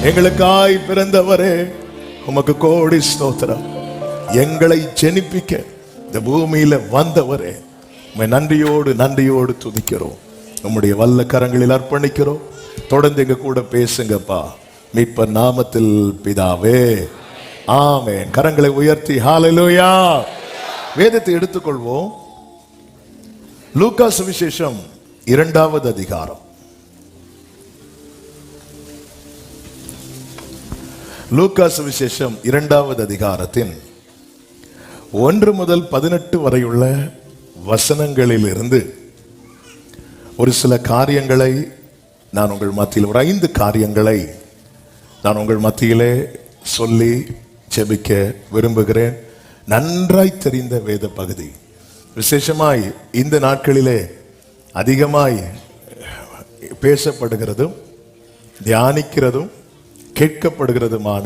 எங்களுக்காய் பிறந்தவரே உமக்கு கோடி ஸ்தோத்திரம். எங்களை ஜெனிப்பிக்க இந்த பூமியில வந்தவரே உம்மை நன்றியோடு துதிக்கிறோம். நம்முடைய வல்ல கரங்களில் அர்ப்பணிக்கிறோம். தொடர்ந்து எங்க கூட பேசுங்கப்பா, மீட்பர் நாமத்தில் பிதாவே, ஆமென். கரங்களை உயர்த்தி ஹல்லேலூயா. வேதத்தை எடுத்துக்கொள்வோம். லூக்கா சுவிசேஷம் 2வது அதிகாரம். லூக்கா சுவிசேஷம் 2வது அதிகாரத்தின் 1 முதல் 18 வரையுள்ள வசனங்களில் இருந்து ஒரு சில காரியங்களை நான் உங்கள் மத்தியில், ஒரு 5 காரியங்களை நான் உங்கள் மத்தியிலே சொல்லி ஜெபிக்க விரும்புகிறேன். நன்றாய் தெரிந்த வேத பகுதி, விசேஷமாய் இந்த நாட்களிலே அதிகமாய் பேசப்படுகிறதும் தியானிக்கிறதும் கேட்கப்படுகிறதுமான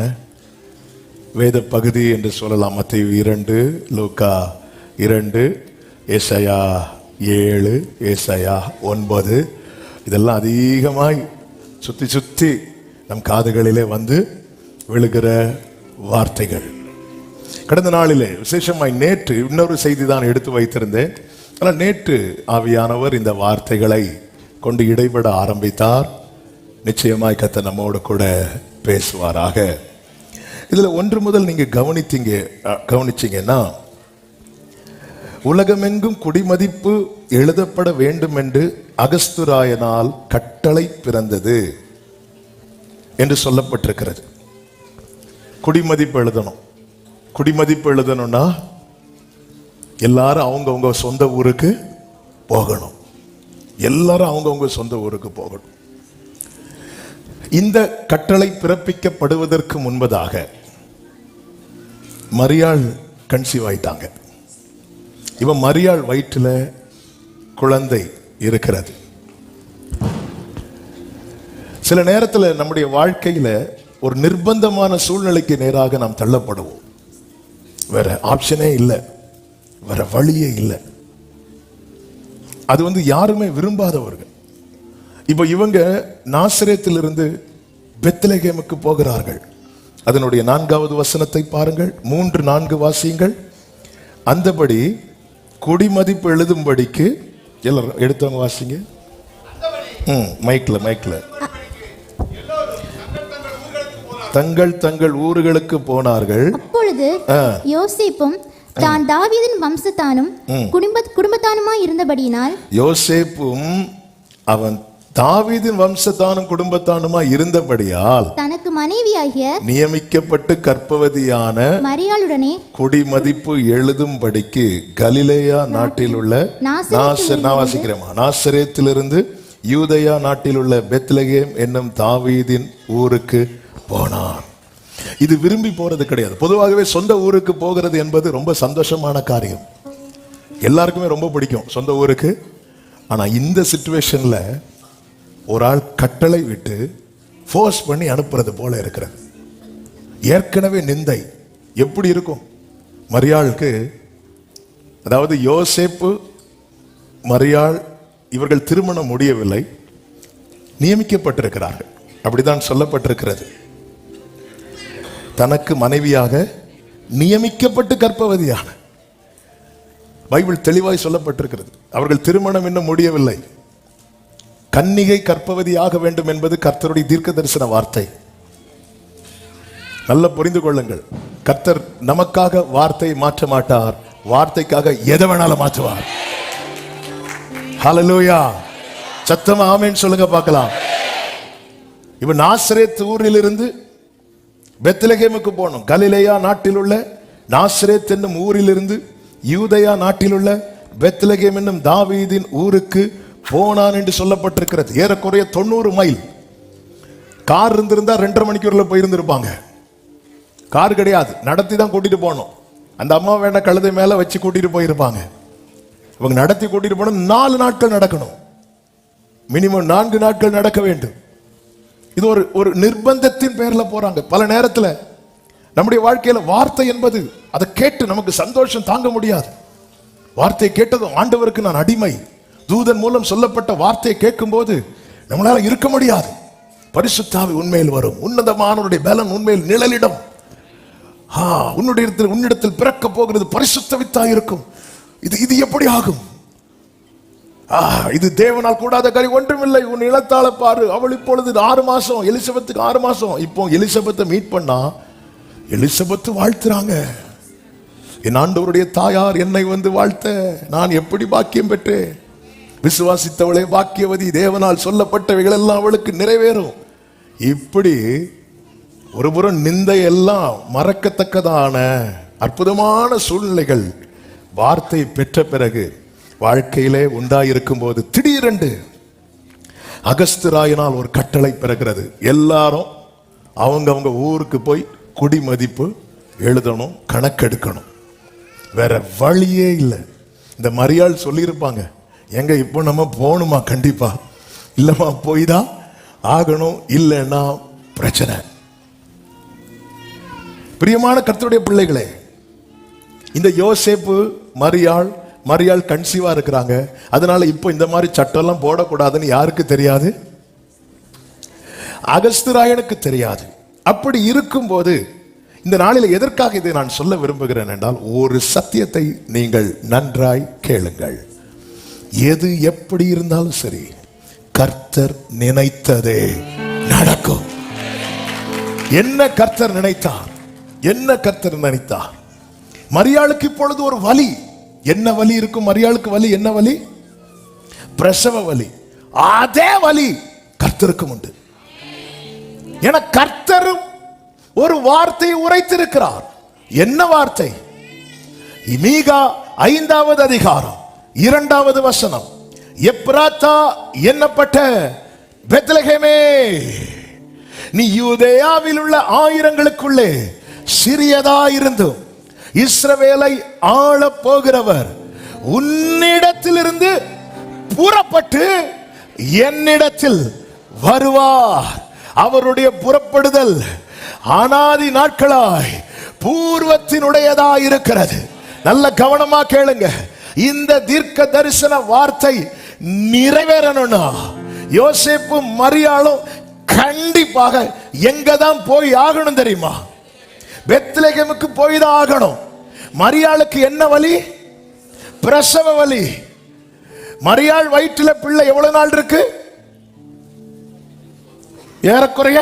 வேத பகுதி என்று சொல்லலாம். மத்தேயு 2, லூக்கா 2, ஏசாயா 7, ஏசாயா 9, இதெல்லாம் அதிகமாய் சுத்தி நம் காதுகளிலே வந்து விழுகிற வார்த்தைகள். கடந்த நாளிலே விசேஷமாய் நேற்று இன்னொரு செய்தி தான் எடுத்து வைத்திருந்தேன். ஆனால் நேற்று ஆவியானவர் இந்த வார்த்தைகளை கொண்டு இடைபட ஆரம்பித்தார். நிச்சயமாய் கர்த்தர் நம்மோடு கூட பேசுவாராக. இதுல 1 முதல் நீங்க கவனிச்சீங்கன்னா, உலகமெங்கும் குடிமதிப்பு எழுதப்பட வேண்டும் என்று அகஸ்துராயனால் கட்டளை பிறந்தது என்று சொல்லப்பட்டிருக்கிறது. குடிமதிப்பு எழுதணும்னா எல்லாரும் அவங்கவுங்க சொந்த ஊருக்கு போகணும். இந்த கட்டளை பிறப்பிக்கப்படுவதற்கு முன்பதாக மரியாள் கன்சீவ் ஆயிட்டாங்க. இவன் மரியாள் வயிற்றில் குழந்தை இருக்கிறது. சில நேரத்தில் நம்முடைய வாழ்க்கையில ஒரு நிர்பந்தமான சூழ்நிலைக்கு நேராக நாம் தள்ளப்படுவோம். வேற ஆப்ஷனே இல்லை, வேற வழியே இல்லை. அது யாருமே விரும்பாதவர்கள். இப்ப இவங்க நாசரேத்திலிருந்து பெத்லகேமுக்கு போகிறார்கள். அதனுடைய 4வது வசனத்தை பாருங்கள். 3-4 வாசியுங்கள். அந்தபடி குடிமதிப்பு எழுதும்படிக்கு எல்லாரும் எடுத்தவங்க வாசிங்க. மைக்ல தங்கள் ஊர்களுக்கு போனார்கள். அப்பொழுது யோசேப்பும் தான் தாவீதின் வம்சத்தானும் குடும்பத்தானுமாய் இருந்தபடியினால், யோசேப்பும் அவன் தாவீதின் வம்சத்தானும் குடும்பத்தானுமாய் இருந்தபடியால் தனக்கு மனைவியாகிய நியமிக்கப்பட்டு கர்ப்பவதியான மரியாளுடனே குடிமதிப்பு எழுதும்படிக்கு கலிலேயா நாட்டில் உள்ள நாசரேத்திலிருந்து யூதேயா நாட்டில் உள்ள பெத்லகேம் என்னும் தாவீதின் ஊருக்கு போனான். இது விரும்பி போறது கிடையாது. பொதுவாகவே சொந்த ஊருக்கு போகிறது என்பது ரொம்ப சந்தோஷமான காரியம். எல்லாருக்குமே ரொம்ப பிடிக்கும் சொந்த ஊருக்கு. ஆனா இந்த சிச்சுவேஷன்ல ஒரு ஆள் கட்டளை விட்டு ஃபோர்ஸ் பண்ணி அனுப்புறது போல இருக்கிறது. ஏற்கனவே நிந்தை எப்படி இருக்கும் மரியாளுக்கு? அதாவது யோசேப்பு, மரியாள் இவர்கள் திருமணம் முடியவில்லை, நியமிக்கப்பட்டிருக்கிறார்கள். அப்படிதான் சொல்லப்பட்டிருக்கிறது. தனக்கு மனைவியாக நியமிக்கப்பட்டு கர்ப்பவதியான, பைபிள் தெளிவாய் சொல்லப்பட்டிருக்கிறது. அவர்கள் திருமணம் இன்னும் முடியவில்லை. கன்னிகை கர்ப்பவதியாக வேண்டும் என்பது கர்த்தருடைய தீர்க்க தரிசன வார்த்தை. நல்ல புரிந்து கொள்ளுங்கள். கர்த்தர் நமக்காக வார்த்தை மாற்ற மாட்டார், வார்த்தைக்காக எதை வேணாலும் மாற்றுவார். ஹல்லேலூயா. சத்தமா ஆமென் சொல்லுங்க பார்க்கலாம். இவன் நாசரேத் ஊரிலிருந்து பெத்லகேமுக்கு போனோம். கலிலேயா நாட்டில் உள்ள நாசரேத் என்னும் ஊரிலிருந்து யூதேயா நாட்டில் உள்ள பெத்லகேம் என்னும் தாவீதின் ஊருக்கு போனான் என்று சொல்லப்பட்டிருக்கிறது. ஏறக்குறைய 90 மைல். கார் இருந்திருந்தா 2.5 மணிக்கூர்ல போயிருந்திருப்பாங்க. கார் கிடையாது, நடத்தி தான் கூட்டிட்டு போனோம். அந்த அம்மா வேண்ட கழுதை மேல வச்சு கூட்டிட்டு போயிருப்பாங்க. இவங்க நடத்தி கூட்டிட்டு போனோம். 4 நாட்கள் நடக்கணும், மினிமம் 4 நாட்கள் நடக்க வேண்டும். இது ஒரு நிர்பந்தத்தின் பேர்ல போறாங்க. பல நேரத்துல நம்முடைய வாழ்க்கையில வார்த்தை என்பது, அதை கேட்டு நமக்கு சந்தோஷம் தாங்க முடியாது. வார்த்தையை கேட்டதும் ஆண்டவருக்கு நான் அடிமை. தூதன் மூலம் சொல்லப்பட்ட வார்த்தையை கேட்கும் போது நம்மளால இருக்க முடியாது. பரிசுத்தாவி உண்மையில் வரும். உன்னதமானவருடைய பலன் உண்மையில் நிழலிடம். உன்னிடத்தில் பிறக்க போகிறது பரிசுத்த வித்தாய் இருக்கும். இது எப்படி ஆகும்? இது தேவனால் கூடாத காரியம் ஒன்றுமில்லை. உன் இளத்தால பாரு. அவள் இப்பொழுது 6 மாசம், எலிசபெத்துக்கு 6 மாசம். இப்போ எலிசபெத்தை மீட் பண்ணா எலிசபெத்து வாழ்த்துறாங்க. என் ஆண்டவருடைய தாயார் என்னை வந்து வாழ்த்த நான் எப்படி பாக்கியம் பெற்றேன். விசுவாசித்தவளே பாக்கியவதி, தேவனால் சொல்லப்பட்டவைகள் எல்லாம் அவளுக்கு நிறைவேறும். இப்படி ஒருபுறம் நிந்தை எல்லாம் மறக்கத்தக்கதான அற்புதமான சூழ்நிலைகள் வார்த்தை பெற்ற பிறகு வாழ்க்கையிலே உண்டாயிருக்கும் போது திடீரென்று அகஸ்திராயினால் ஒரு கட்டளை பிறக்கிறது. எல்லாரும் அவங்க ஊருக்கு போய் குடிமதிப்பு எழுதணும், கணக்கெடுக்கணும். வேற வழியே இல்லை. இந்த மரியாள் சொல்லியிருப்பாங்க, எங்க இப்போ நம்ம போகணுமா? கண்டிப்பா இல்லம்மா, போய் தான் ஆகணும், இல்லைன்னா பிரச்சனை. பிரியமான கர்த்தருடைய பிள்ளைகளே, இந்த யோசேப்பு மரியாள் கன்சீவா இருக்கிறாங்க. அதனால இப்போ இந்த மாதிரி சட்டம் எல்லாம் போடக்கூடாதுன்னு யாருக்கு தெரியாது? அகஸ்திராயனுக்கு தெரியாது. அப்படி இருக்கும்போது இந்த நாளில் எதற்காக இதை நான் சொல்ல விரும்புகிறேன் என்றால், ஒரு சத்தியத்தை நீங்கள் நன்றாய் கேளுங்கள். எது எப்படி இருந்தாலும் சரி, கர்த்தர் நினைத்ததே நடக்கும். என்ன கர்த்தர் நினைத்தார்? என்ன கர்த்தர் நினைத்தார்? மரியாளுக்கு இப்பொழுது ஒரு வலி. என்ன வலி இருக்கும் மரியாளுக்கு? வலி என்ன வலி? பிரசவ வலி. அதே வலி கர்த்தருக்கும் உண்டு. என கர்த்தரும் ஒரு வார்த்தையை உரைத்திருக்கிறார். என்ன வார்த்தை? மீகா 5வது அதிகாரம் 2வது வசனம். எப்ராத்தா என்னப்பட்ட பெத்லகேமே, நீ யூதேயாவில் உள்ள ஆயிரங்களுக்குள்ளே சிறியதாயிருந்தும் இஸ்ரவேலை ஆள போகிறவர் உன்னிடத்திலிருந்து புறப்பட்டு என்னிடத்தில் வருவார். அவருடைய புறப்படுதல் அனாதி நாட்களாய் பூர்வத்தினுடையதாய் இருக்கிறது. நல்ல கவனமா கேளுங்க. இந்த தீர்க்க தரிசன வார்த்தை நிறைவேறணும்னா யோசேப்பு மரியாளும் கண்டிப்பாக எங்க தான் போய் ஆகணும் தெரியுமா? பெத்லகேமுக்கு போய் தான் ஆகணும். மரியாளுக்கு என்ன வலி? பிரசவ வலி. மரியாள் வயிற்றுல பிள்ளை எவ்வளவு நாள் இருக்கு? ஏறக்குறைய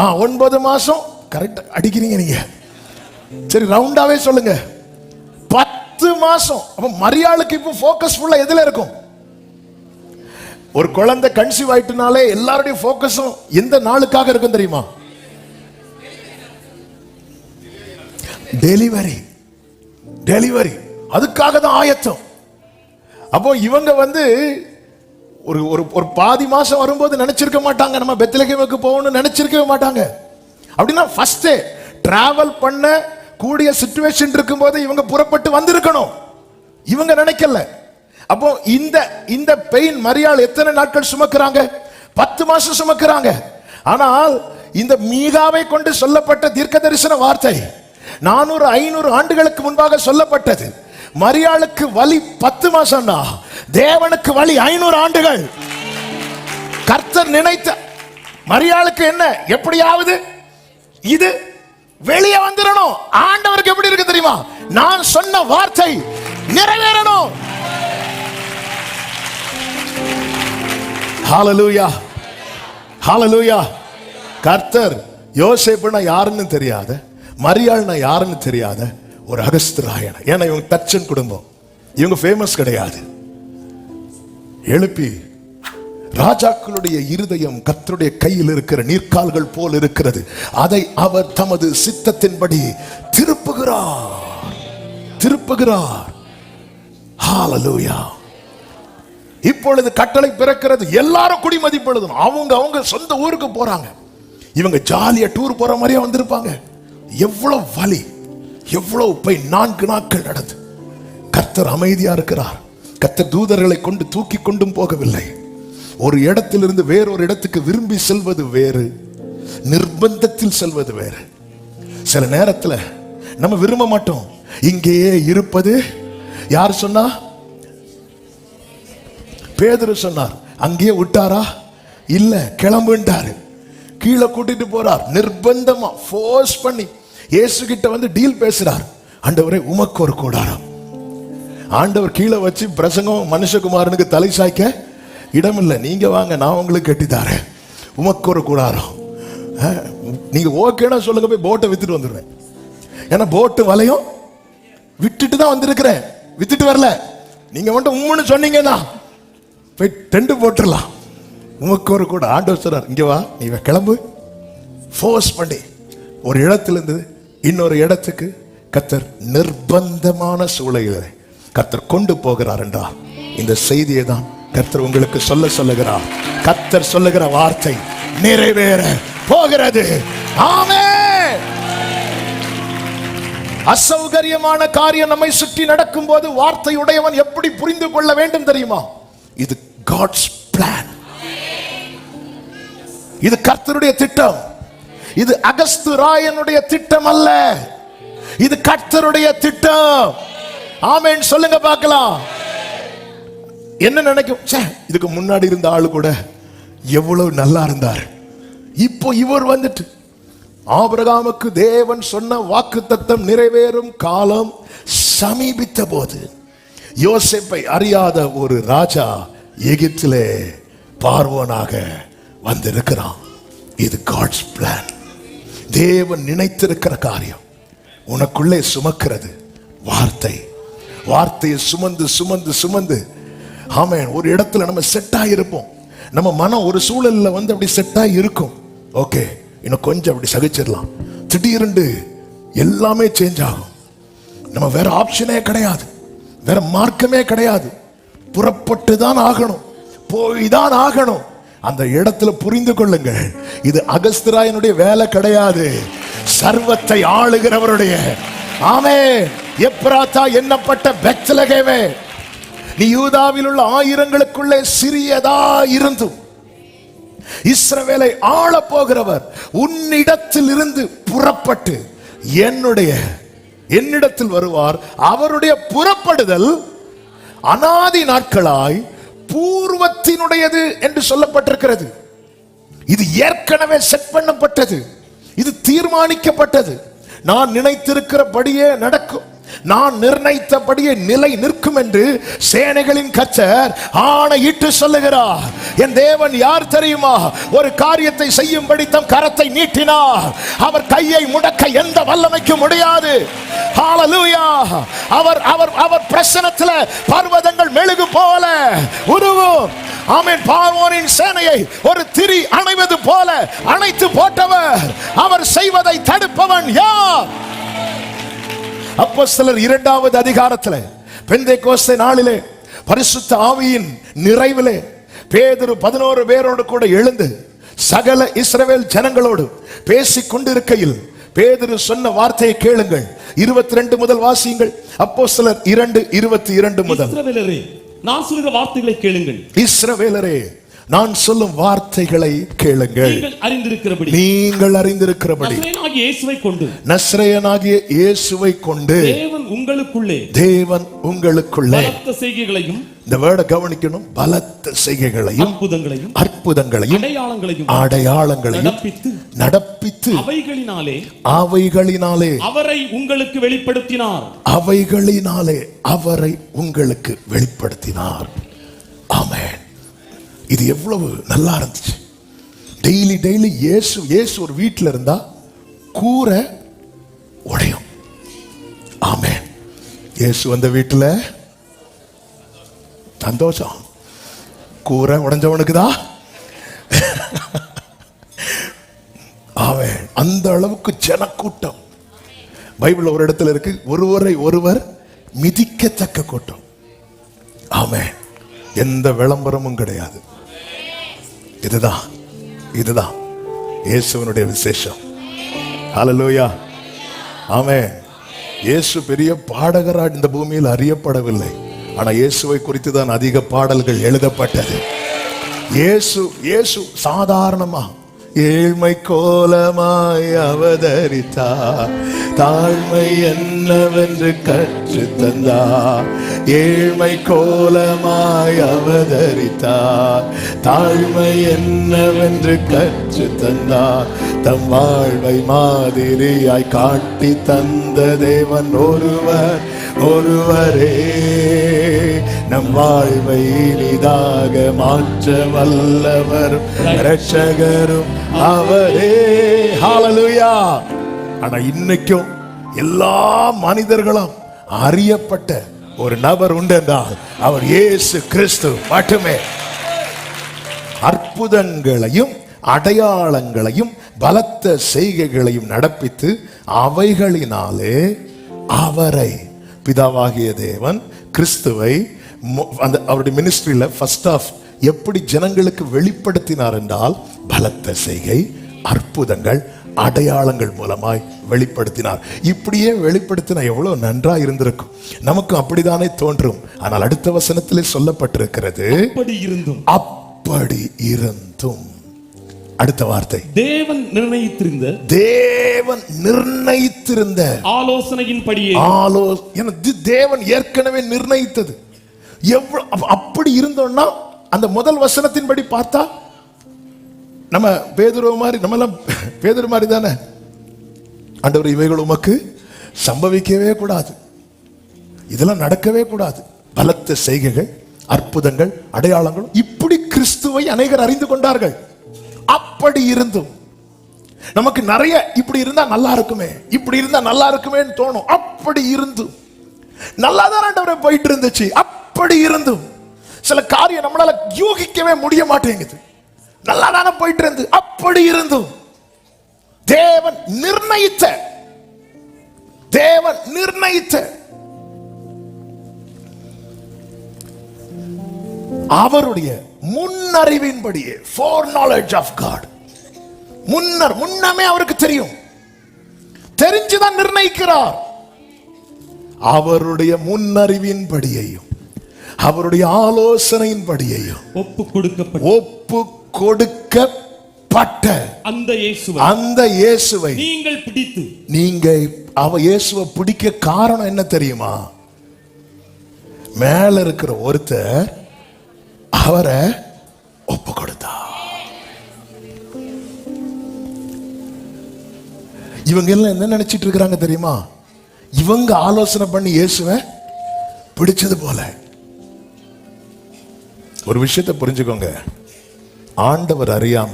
9 மாசம். கரெக்டா அடிக்கிறீங்க நீங்க. சரி, ரவுண்டாவே சொல்லுங்க. 10 மாசம். அப்ப மரியாளுக்கு இப்போ போக்கஸ் ஃபுல்லா எதுல இருக்கும்? ஒரு குழந்தை கன்சீவ் ஆயிட்டுனாலே எல்லாருடைய போக்கஸும் எந்த நாளுக்காக இருக்கும் தெரியுமா? டெலிவரி. அதுக்காக தான் ஆயத்தம். அப்போ இவங்க வந்து ஒரு பாதி மாசம் வரும்போது நினைச்சிருக்க மாட்டாங்க நம்ம பெத்லகேமுக்கு போகணும்னு நினைச்சிருக்கவே மாட்டாங்க. அப்படின்னா ஃபர்ஸ்ட் டிராவல் பண்ண கூடிய சிச்சுவேஷன் இருக்கும்போது இவங்க புறப்பட்டு வந்திருக்கணும். இவங்க நினைக்கல. அப்போ இந்த பெயின் மரியாள் எத்தனை நாட்கள் சுமக்கிறாங்க? 10 மாசம் சுமக்கிறாங்க. ஆனால் இந்த மீகாவை கொண்டு சொல்லப்பட்ட தீர்க்க தரிசன வார்த்தை 400-500 ஆண்டுகளுக்கு முன்பாக சொல்லப்பட்டது. மரியாளுக்கு வலி 10 மாசம்னா தேவனுக்கு வலி 500 ஆண்டுகள். கர்த்தர் நினைத்த மரியாளுக்கு என்ன? எப்படியாவது இது வெளியே வந்துடணும். ஆண்டவருக்கு எப்படி இருக்கு தெரியுமா? நான் சொன்ன வார்த்தை நிறைவேறணும். ஹalleluya, ஹalleluya. கர்த்தர் யோசேப்புனா யாருன்னு தெரியாத, மரியாள்னா யாருன்னு தெரியாத ஒரு அகஸ்திராயன். ஏன்னா இவங்க தச்சன் குடும்பம், இவங்க ஃபேமஸ் கிடையாது. எழுப்பி ராஜாக்களுடைய இருதயம் கர்த்தருடைய கையில் இருக்கிற நீர்க்கால்கள் போல் இருக்கிறது. அதை அவர் தமது சித்தத்தின்படி திருப்புகிறார். ஹalleluya. இப்பொழுது கட்டளை பிறக்கிறது. எல்லாரும் குடிமதிப்பு எழுதணும். அவங்க சொந்த ஊருக்கு போறாங்க. இவங்க ஜாலியா டூர் போற மாதிரியே வந்திருப்பாங்க. எவ்வளவு வலி, எவ்வளவு போய் 4 நாட்கள் நடந்து. கர்த்தர் அமைதியா இருக்கிறார். கர்த்தர் தூதர்களை கொண்டு தூக்கி கொண்டும் போகவில்லை. ஒரு இடத்திலிருந்து வேறொரு இடத்துக்கு விரும்பி செல்வது வேறு, நிர்பந்தத்தில் செல்வது வேறு. சில நேரத்தில் நம்ம விரும்ப மாட்டோம். இங்கேயே இருப்பது யார் சொன்னா? பேதுரு சொன்னார். அங்கேயே விட்டாரா? இல்ல கிளம்புன்றாரு. கீழே கூட்டிட்டு போறார், நிர்பந்தமா ஃபோர்ஸ் பண்ணி இயேசு கிட்ட வந்து டீல் பேசுறார். ஆண்டவரே உமக்கு ஒரு கூடாரம். ஆண்டவர் கீழே வச்சு பிரசங்கம், மனுஷகுமாரனுக்கு தலை சாய்க்க இடம் இல்லை, நீங்க வாங்க நான் உங்களுக்கு கட்டித்தாரேன், உமக்கு ஒரு கூடாரம். நீங்க ஓகேனா சொல்லுங்க, போய் போட்டை வித்துட்டு வந்துடுவேன். ஏன்னா போட்டு வலையும் விட்டுட்டு தான் வந்திருக்கிறேன், வித்துட்டு வரல. நீங்க மட்டும் உம்முன்னு சொன்னீங்கன்னா போய் டெண்டு போட்டுடலாம். உமக்கு ஒரு கூட ஆண்டவர் சொல்றார், இங்க வா, நீ கிளம்பு. ஃபோர்ஸ் பண்ணி ஒரு இடத்திலிருந்து இன்னொரு இடத்துக்கு கர்த்தர் நிர்பந்தமான சூழலை கர்த்தர் கொண்டு போகிறார் என்றால் இந்த செய்தியை தான் கர்த்தர் உங்களுக்கு சொல்லுகிறார். கர்த்தர் சொல்லுகிற வார்த்தை நிறைவேற போகிறது. ஆமென். அசௌகரியமான காரியம் நம்மை சுற்றி நடக்கும் போது வார்த்தை உடையவன் எப்படி புரிந்து கொள்ள வேண்டும் தெரியுமா? இது God's plan. இது கர்த்தருடைய திட்டம். இது அகஸ்து ராயனுடைய திட்டம் அல்ல, இது கர்த்தருடைய திட்டம். ஆமென் சொல்லுங்க பார்க்கலாம். என்ன நினைக்கும், இதுக்கு முன்னாடி இருந்த ஆளு கூட எவ்வளவு நல்லா இருந்தார், இப்போ இவர் வந்துட்டு. ஆபிரகாமுக்கு தேவன் சொன்ன வாக்குத்தத்தம் நிறைவேறும் காலம் சமீபித்த போது யோசேப்பை அறியாத ஒரு ராஜா எகிப்திலே பார்வோனாக வந்திருக்கிறான். இது காட்ஸ் பிளான். தேவன் நினைத்திருக்கிற காரியம் உனக்குள்ளே சுமக்கிறது வார்த்தை. வார்த்தையை சுமந்து சுமந்து சுமந்து ஆமென் ஒரு இடத்துல நம்ம செட் ஆகிருப்போம். நம்ம மனம் ஒரு சூழல்ல வந்து அப்படி செட் ஆகி இருக்கும். ஓகே, இன்னும் கொஞ்சம் அப்படி சகிச்சிடலாம். திடீரென்று எல்லாமே சேஞ்ச் ஆகும். நம்ம வேற ஆப்ஷனே கிடையாது, வேற மார்க்கமே கிடையாது. புறப்பட்டு தான் ஆகணும், போய் தான் ஆகணும். அந்த இடத்துல புரிந்து கொள்ளுங்கள், இது அகஸ்திராயனுடைய வேலை கிடையாது, சர்வத்தை ஆளுகிறவருடைய. ஆமென். எப்ராத்தா என்னப்பட்ட பெத்லகேமே, நீ யூதாவில் உள்ள ஆயிரங்களுக்குள்ளே சிறியதா இருந்தும் இஸ்ரவேலை ஆள போகிறவர் உன்னிடத்தில் இருந்து புறப்பட்டு என்னிடத்தில் வருவார். அவருடைய புறப்படுதல் அநாதி நாட்களாய் பூர்வத்தினுடையது என்று சொல்லப்பட்டிருக்கிறது. இது ஏற்கனவே செட் பண்ணப்பட்டது, இது தீர்மானிக்கப்பட்டது. நான் நினைத்திருக்கிறபடியே நடக்கும், நான் நிர்ணயித்தபடியே நிலை நிற்கும் என்று சேனைகளின் கர்த்தர் ஆணையிட்டு சொல்லுகிறார். என் தேவன் யார் தெரியுமா? ஒரு காரியத்தை செய்யும்படி தம் கரத்தை நீட்டினார், அவர் கையை முடக்க எந்த வல்லமைக்கு முடியாது. ஹalleluya. அவர் அவர் அவர் பிரசன்னத்தில் பர்வதங்கள் மெழுகு போல உருவும். ஆமென். பார்வோனின் சேனையை ஒரு திரி அணைவது போல அணைத்து போட்டவர், அவர் செய்வதை தடுப்பவன் யார்? அப்போஸ்தலர் 2வது அதிகாரத்தில் பெந்தேகோஸ்தே நாளிலே பரிசுத்த ஆவியின் நிறைவிலே பேதுரு 11 பேரோடு கூட எழுந்து சகல இஸ்ரவேல் ஜனங்களோடு பேசிக் கொண்டிருக்கையில் பேதுரு சொன்ன வார்த்தையை கேளுங்கள். 22 முதல் வாசியுங்கள். அப்போஸ்தலர் 2:22 முதல். இஸ்ரவேலரே, நான் சொல்லுகிற வார்த்தைகளை கேளுங்கள். இஸ்ரவேலரே, நான் சொல்லும் வார்த்தைகளை கேளுங்கள். நீங்கள் அறிந்திருக்கிறபடி நசரேயனாகிய இயேசுவை கொண்டு தேவன் உங்களுக்குள்ளே பலத்த செய்கைகளையும், இந்த வேர்டை கவனிக்கணும், பலத்த செய்கைகளையும் அற்புதங்களையும் அடையாளங்களையும் நடப்பித்து அவைகளினாலே அவரை உங்களுக்கு வெளிப்படுத்தினார். அவைகளினாலே அவரை உங்களுக்கு வெளிப்படுத்தினார். ஆமென். இது எவ்வளவு நல்லா இருந்துச்சு. டெய்லி டெய்லி இயேசு ஒரு வீட்டில் இருந்தா கூரை உடையும். ஆமென். இயேசு வந்த வீட்டில் சந்தோஷம். கூரை உடைஞ்சவனுக்கு தான். ஆமென். அந்த அளவுக்கு ஜனக்கூட்டம். பைபிள் ஒரு இடத்துல இருக்கு, ஒருவரை ஒருவர் மிதிக்கத்தக்க கூட்டம். ஆமென். எந்த விளம்பரமும் கிடையாது. இதுதான் இயேசுவினுடைய விசேஷம். ஹல்லேலூயா. ஆமென். இயேசு பெரிய பாடகராக இந்த பூமியில் அறியப்படவில்லை, ஆனா இயேசுவை குறித்து தான் அதிக பாடல்கள் எழுதப்பட்டது. இயேசு சாதாரணமா ஏழ்மை கோலமாய் அவதரித்தார், தாழ்மை என்னவென்று கற்று தந்தார். ஏழ்மை கோலமாய் அவதரித்தார், தாழ்மை என்னவென்று கற்று தந்தார். தம் வாழ்வை மாதிரியாய் காட்டி தந்த தேவன் ஒருவர் ஒருவரே. நம் வாழ்வை இனிதாக மாற்ற வல்லவரும் இரட்சகரும் அவரே. ஹல்லேலூயா. ஆனா இன்னைக்கும் எல்லா மனிதர்களும் அறியப்பட்ட ஒரு நபர் உண்டு என்றால் அவர் இயேசு கிறிஸ்து மட்டுமே. அற்புதங்களையும் அடையாளங்களையும் பலத்த செய்கைகளையும் நடப்பித்து அவைகளினாலே அவரை, பிதாவாகிய தேவன் கிறிஸ்துவை அந்த அவருடைய மினிஸ்ட்ரியில ஃபர்ஸ்ட் ஆஃப் எப்படி ஜனங்களுக்கு வெளிப்படுத்தினார் என்றால் பலத்த செய்கை, அற்புதங்கள், அடையாளங்கள் மூலமாய் வெளிப்படுத்தினார். இப்படியே வெளிப்படுத்தினா எவ்வளவு நன்றா இருந்திருக்கும். நமக்கும் அப்படித்தானே தோன்றும். ஆனால் அடுத்த வசனத்திலே சொல்லப்பட்டிருக்கிறது, அப்படி இருந்தும். அடுத்த வார்த்தை, தேவன் நிர்ணயித்திருந்த ஆலோசனையின்படியே. தேவன் ஏற்கனவே நிர்ணயித்தது. அப்படி இருந்தோம்னா அந்த முதல் வசனத்தின்படி பார்த்தா நம்ம பேதுரு மாதிரி, நம்ம எல்லாம் பேதுரு மாதிரி தானே. ஆண்டவர் இவைகள் உமக்கு சம்பவிக்கவே கூடாது, இதெல்லாம் நடக்கவே கூடாது. பலத்த செய்கைகள், அற்புதங்கள், அடையாளங்கள், இப்படி கிறிஸ்துவை அநேகர் அறிந்து கொண்டார்கள். அப்படி இருந்தும் நமக்கு நிறைய இப்படி இருந்தா நல்லா இருக்குமே, இப்படி இருந்தா நல்லா இருக்குமேன்னு தோணும். அப்படி இருந்தும் நல்லா தான் ஆண்டவரே போயிட்டு இருந்துச்சு. அப்படி இருந்தும் சில காரியம் நம்மளால யூகிக்கவே முடிய மாட்டேங்குது. நல்லா தானே போயிட்டு இருந்து. அப்படி இருந்தும் தேவன் நிர்ணயித்த அவருடைய முன்னறிவின்படியே, foreknowledge of God, முன்னமே அவருக்கு தெரியும், தெரிஞ்சுதான் நிர்ணயிக்கிறார். அவருடைய முன்னறிவின்படியையும் அவருடைய ஆலோசனையின்படியையும் ஒப்பு கொடுக்கப்பட்ட அந்த இயேசுவை நீங்கள் பிடித்து, இயேசுவை பிடிக்க காரணம் என்ன தெரியுமா? மேல இருக்கிற ஒருத்தர் அவரை ஒப்பு கொடுத்தார். இவங்க எல்லாம் என்ன நினைச்சிட்டு இருக்கிறாங்க தெரியுமா? இவங்க ஆலோசனை பண்ணி இயேசுவை பிடிச்சது போல. ஒரு விஷயத்தை புரிஞ்சுக்கோங்க, ஆண்டவர் அறியாம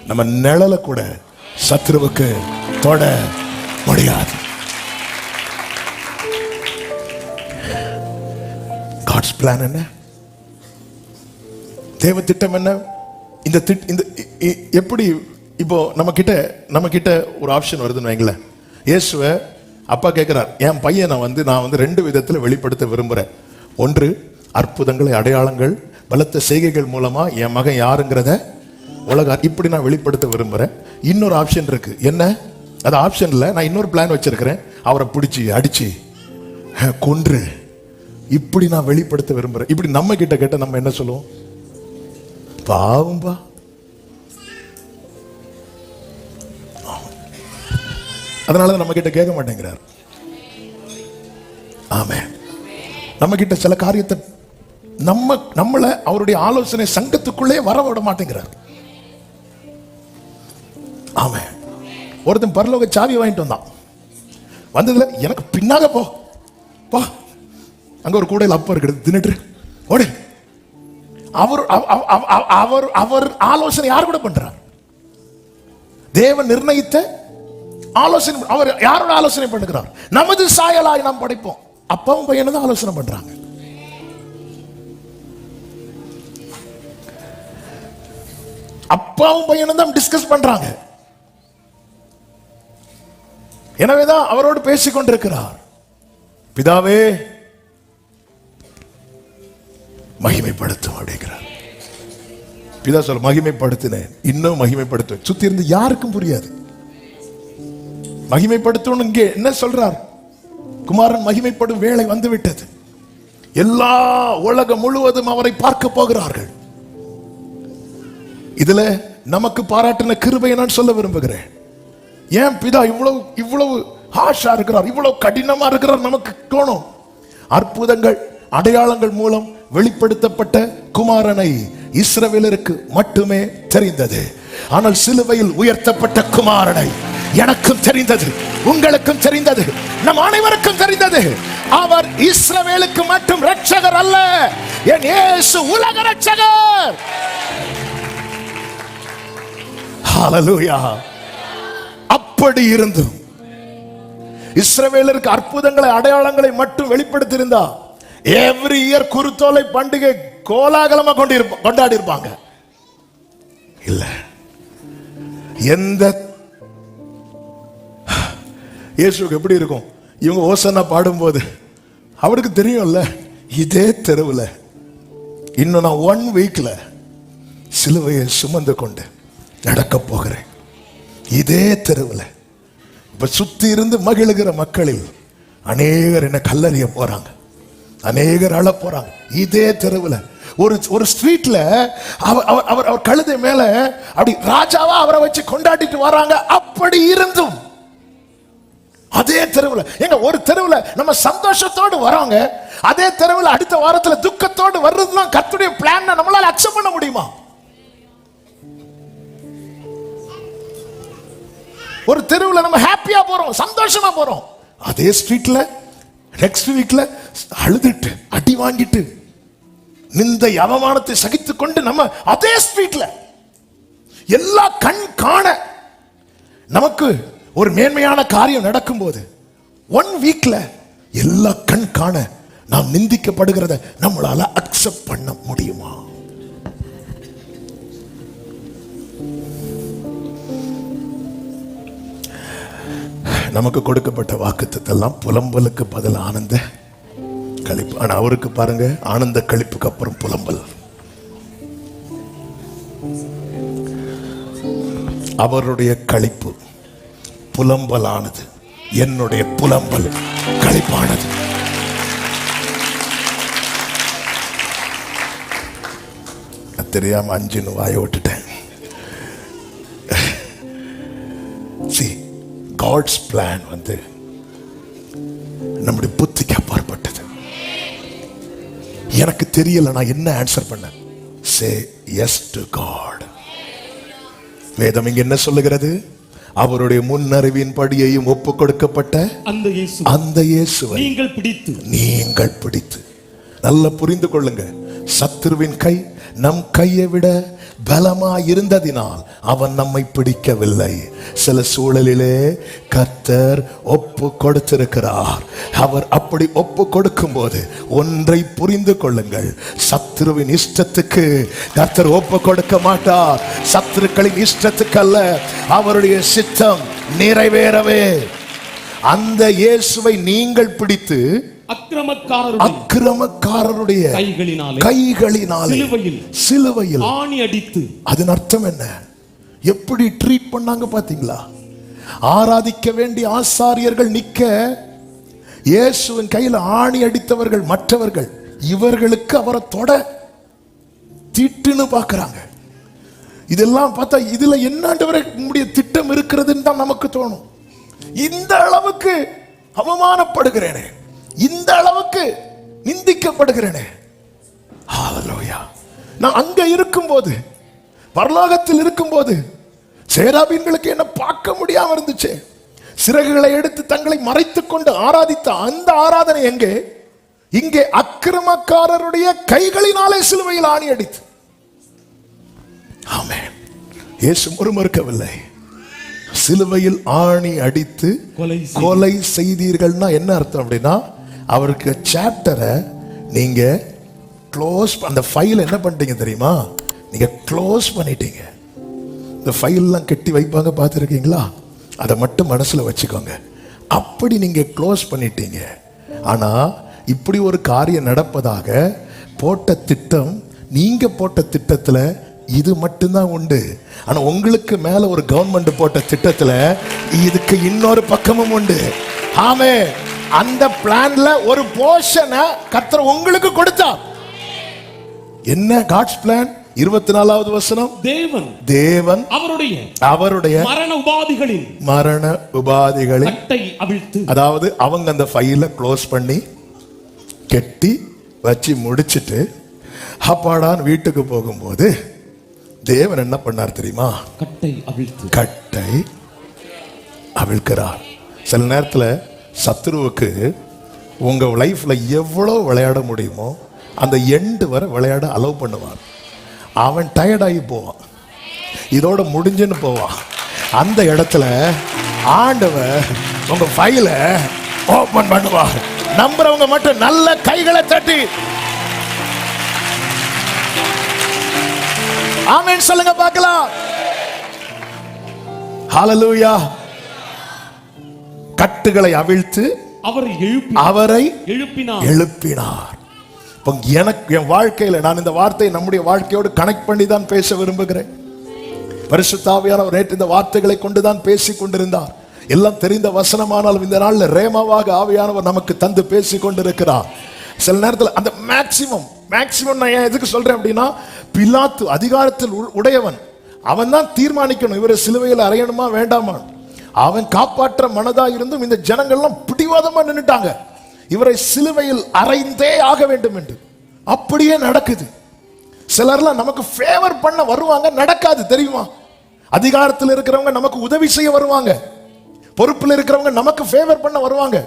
நம்ம நிழல கூட சத்ருவுக்கு தொட முடியாது. God's plan என்ன? தேவ திட்டம் என்ன? இந்த எப்படி இப்போ நம்ம கிட்ட ஒரு ஆப்ஷன் வருதுன்னு வைங்களேன். இயேசுவை அப்பா கேட்கிறார், என் பையனை நான் வந்து 2 விதத்துல வெளிப்படுத்த விரும்புறேன். ஒன்று, அற்புதங்களை, அடையாளங்கள், பலத்த செய்கைகள் மூலமா என் மகன் யாருங்கிறத இப்படி நான் வெளிப்படுத்த விரும்புறேன். இன்னொரு ஆப்ஷன் இருக்கு. என்ன அது? ஆப்ஷன்ல நான் இன்னொரு பிளான் வச்சிருக்கிறேன். அவரை பிடிச்சி அடிச்சு கொன்று இப்படி நான் வெளிப்படுத்த விரும்புறேன். இப்படி நம்ம கிட்ட கேட்ட நம்ம என்ன சொல்லுவோம்? பாவம்பா. அதனால நம்ம கிட்ட கேட்க மாட்டேங்கிறார். ஆமென். நம்ம கிட்ட சில காரியத்தை நம்மள அவருடைய ஆலோசனை சங்கத்துக்குள்ளே வர விட மாட்டேங்கிறார். ஆமென். ஒருத்தன் பரலோக சாவி வாங்கிட்டு வந்தான். வந்ததுல எனக்கு பின்னாக போ, அங்க ஒரு கூடையில் அப்பா இருக்கிறது, தின்னுட்டு ஓடு. அவர் ஆலோசனை யார் கூட பண்றார்? தேவன் நிர்ணயித்த ஆலோசனை. அவர் யாரோட ஆலோசனை பண்ணுகிறார்? நமது சாயலாய் நாம் படைப்போம். அப்பாவும் பையனும் தான் ஆலோசனை பண்றாங்க. அப்பாவும் பையனும் தான் டிஸ்கஸ் பண்றாங்க. எனவேதான் அவரோடு பேசிக் கொண்டிருக்கிறார். பிதாவே மகிமைப்படுத்தும் அப்படிங்கிறார். பிதா சொல்ல, மகிமைப்படுத்தினேன், இன்னும் மகிமைப்படுத்துவேன். சுத்தி இருந்து யாருக்கும் புரியாது. மகிமைப்படுத்தணும் இங்கே என்ன சொல்றார்? குமாரன் மகிமைப்படும் வேளை வந்துவிட்டது. எல்லா உலகம் முழுவதும் அவரை பார்க்க போகிறார்கள். இதுல நமக்கு பாராட்டின கிருபையை நான் சொல்ல விரும்புகிறேன். ஏன் பிதா இவ்வளவு ஹாஷா இருக்கிறார், இவ்வளவு கடினமா இருக்கிறார் நமக்கு தோணும். அற்புதங்கள் அடையாளங்கள் மூலம் வெளிப்படுத்தப்பட்ட குமாரனை இஸ்ரவேலருக்கு மட்டுமே தெரிந்தது. ஆனால் சிலுவையில் உயர்த்தப்பட்ட குமாரனை எனக்கும் தெரிந்தது, உங்களுக்கும் தெரிந்தது, நம் அனைவருக்கும் தெரிந்தது. அவர் இஸ்ரவேலுக்கு மட்டும் இரட்சகர் அல்ல, என் இயேசு உலக இரட்சகர். ஹல்லேலூயா. அப்படி இருந்தும் இஸ்ரவேலருக்கு அற்புதங்களை அடையாளங்களை மட்டும் வெளிப்படுத்தியிருந்தா எவ்ரி இயர் குருத்தோலை பண்டிகை கோலாகலமா கொண்டாடி இருப்பாங்க. இல்ல, எந்த இயேசுக்கு எப்படி இருக்கும்? இவங்க ஓசன்னா பாடும்போது அவருக்கு தெரியும்ல, இதே தெருவில் இன்னும் நான் 1 வீக்ல சிலுவையை சுமந்து கொண்டு நடக்க போகிறேன். இதே தெருவில் இப்ப சுத்தி இருந்து மகிழுகிற மக்களில் அநேகர் என்ன கல்லறிய போறாங்க, அநேகர் அழ போறாங்க. இதே தெருவில் ஒரு ஸ்ட்ரீட்ல அவர் கழுதை மேல அப்படி ராஜாவா அவரை வச்சு கொண்டாடிட்டு வராங்க. அப்படி இருந்தும் அதே தெருவில், எங்க ஒரு தெருவில் நம்ம சந்தோஷத்தோடு வரோங்க, அதே தெருவில் அடுத்த வாரத்துல துக்கத்தோடு வர்றதுதான் கர்த்தருடைய பிளான். நம்மளால அக்செப்ட் பண்ண முடியுமா? ஒரு தெருவில் நம்ம ஹாப்பியா போறோம், சந்தோஷமா போறோம், அதே ஸ்ட்ரீட்ல நெக்ஸ்ட் வீக்ல அழுதுட்டு அடி வாங்கிட்டு நிந்தை அவமானத்தை சகித்து கொண்டு நம்ம அதே ஸ்ட்ரீட்ல எல்லா கண் காண நமக்கு ஒரு மேன்மையான காரியம் நடக்கும் போது 1 வீக்ல எல்லா கண் காண நாம் நிந்திக்கப்படுகிறத நம்மளால அக்செப்ட் பண்ண முடியுமா? நமக்கு கொடுக்கப்பட்ட வாக்குத்தத்தெல்லாம் புலம்பலுக்கு பதில் ஆனந்த களிப்பு. ஆனா அவருக்கு பாருங்க, ஆனந்த களிப்புக்கு அப்புறம் புலம்பல். அவருடைய களிப்பு புலம்பலானது, என்னுடைய புலம்பல் களிப்பானது. தெரியாம 5 வாயை விட்டுட்டேன். God's plan வந்து நம்முடைய புத்திக்கு அப்பாற்பட்டது. எனக்கு தெரியல நான் என்ன ஆன்சர் பண்ண. Say yes to God. வேதம் இங்க என்ன சொல்லுகிறது? அவருடைய முன்னறிவின் படியையும் ஒப்பு கொடுக்கப்பட்ட அந்த இயேசுவை நீங்கள் பிடித்து நல்ல புரிந்து கொள்ளுங்க. சத்துருவின் கை நம் கையை விட பலமா இருந்ததினால் அவன் நம்மை பிடிக்கவில்லை. சில சூழலிலே கர்த்தர் ஒப்பு கொடுத்திருக்கிறார். அவர் அப்படி ஒப்பு கொடுக்கும் போது ஒன்றை புரிந்து கொள்ளுங்கள், சத்துருவின் இஷ்டத்துக்கு கர்த்தர் ஒப்பு கொடுக்க மாட்டார். சத்துருக்களின் இஷ்டத்துக்கு அல்ல, அவருடைய சித்தம் நிறைவேறவே அந்த இயேசுவை நீங்கள் பிடித்து அக்கிரமக்காரருடைய கைகளினாலே சிலுவையில் ஆணி அடித்து. அதன் அர்த்தம் என்ன? எப்படி ட்ரீட் பண்ணாங்க பாத்தீங்களா? ஆராதிக்க வேண்டிய ஆசாரியர்கள் நிக்க இயேசுவின் கையில் ஆணி அடித்தவர்கள் மற்றவர்கள் இவர்களுக்கு அவரை தொட திட்டுன்னு பாக்குறாங்க. இதெல்லாம் பார்த்தா இதுல என்னண்டவரை உங்களுடைய திட்டம் இருக்கிறதுன்னு தான் நமக்கு தோணும். இந்த அளவுக்கு அவமானப்படுகிறேனே, இந்த அளவுக்கு நிந்திக்கப்படுகிறேனே. ஹல்லேலூயா. நான் அங்க இருக்கும்போது, பரலோகத்தில் இருக்கும்போது சேராபீன்களுக்கு என்ன பார்க்க முடியாம இருந்துச்சு. சிறகுகளை எடுத்து தங்களை மறைத்துக் கொண்டு ஆராதித்த அந்த ஆராதனை எங்கே? இங்கே அக்கிரமக்காரருடைய கைகளினாலே சிலுவையில் ஆணி அடித்து. ஆமென். இயேசு முறுமுறுக்கவில்லை. சிலுவையில் ஆணி அடித்து கொலை செய்தீர்கள்னா என்ன அர்த்தம் அப்படின்னா, அவருக்கு சாப்டரை நீங்க க்ளோஸ், அந்த ஃபைல் என்ன பண்ணிட்டீங்க தெரியுமா? நீங்க க்ளோஸ் பண்ணிட்டீங்க. இந்த ஃபைல்லாம் கட்டி வைப்பாங்க, பார்த்துருக்கீங்களா? அதை மட்டும் மனசுல வச்சுக்கோங்க. அப்படி நீங்க க்ளோஸ் பண்ணிட்டீங்க. ஆனா இப்படி ஒரு காரியம் நடப்பதாக போட்ட திட்டம், நீங்க போட்ட திட்டத்துல இது மட்டும்தான் உண்டு. ஆனா உங்களுக்கு மேல ஒரு கவர்மெண்ட் போட்ட திட்டத்துல இதுக்கு இன்னொரு பக்கமும் உண்டு. ஆமே, அந்த பிளான்ல ஒரு போர்ஷனை கர்த்தர் உங்களுக்கு கொடுத்தார். என்ன காட்ஸ் பிளான்? 24வது வசனம், தேவன் அவருடைய மரண உபாதிகளின் கட்டை அவிழ்த்து, அதாவது அவங்க அந்த ஃபைல க்ளோஸ் பண்ணி கெட்டி வச்சு முடிச்சிட்டு அப்பாடான் வீட்டுக்கு போகும்போது தேவன் என்ன பண்ணார் தெரியுமா? கட்டை அவிழ்க்கிறார். சில நேரத்தில் சத்துருவுக்கு உங்க லைஃப்ல எவ்வளவு விளையாட முடியுமோ அந்த எண்டு வரை விளையாட அலோவ் பண்ணுவார். அவன் டயர்டாகி போவான், இதோட முடிஞ்சுன்னு போவான். அந்த இடத்துல ஆண்டவர் உங்க ஃபைல ஓபன் பண்ணுவார். நம்புறவங்க மட்டும் நல்ல கைகளை தட்டி ஆமென் சொல்லுங்க பார்க்கலாம். ஹல்லேலூயா. கட்டுகளை அவிழ்த்து அவரை எழுப்பினார். எனக்கு என் வாழ்க்கையில நான் இந்த வார்த்தையை நம்முடைய வாழ்க்கையோடு கனெக்ட் பண்ணி தான் பேச விரும்புகிறேன். பரிசுத்த ஆவியானவர் நேற்று இந்த வார்த்தைகளை கொண்டுதான் பேசிக் கொண்டிருந்தார். எல்லாம் தெரிந்த வசனமானாலும் இந்த நாள்ல ரேமாவாக ஆவியானவர் நமக்கு தந்து பேசிக் கொண்டிருக்கிறார். சில நேரத்தில் அந்த மேக்சிமம் நான் ஏன் எதுக்கு சொல்றேன் அப்படின்னா, பிலாத்து அதிகாரத்தில் உடையவன், அவன் தான் தீர்மானிக்கணும் இவரை சிலுவையில் அறையணுமா வேண்டாமா. அவன் காப்பாற்ற மனதா இருந்தும் இந்த ஜனங்கள்லாம் பிடிவாதமா நின்னுட்டாங்க, இவரை சிலுவையில் அறைந்தே ஆக வேண்டும் என்று. அப்படியே நடக்குது. சிலர்லாம் நமக்கு ஃபேவர் பண்ண வருவாங்க, நடக்காது தெரியுமா? அதிகாரத்தில் இருக்கிறவங்க நமக்கு உதவி செய்ய வருவாங்க, பொறுப்பில் இருக்கிறவங்க நமக்கு ஃபேவர் பண்ண வருவாங்க.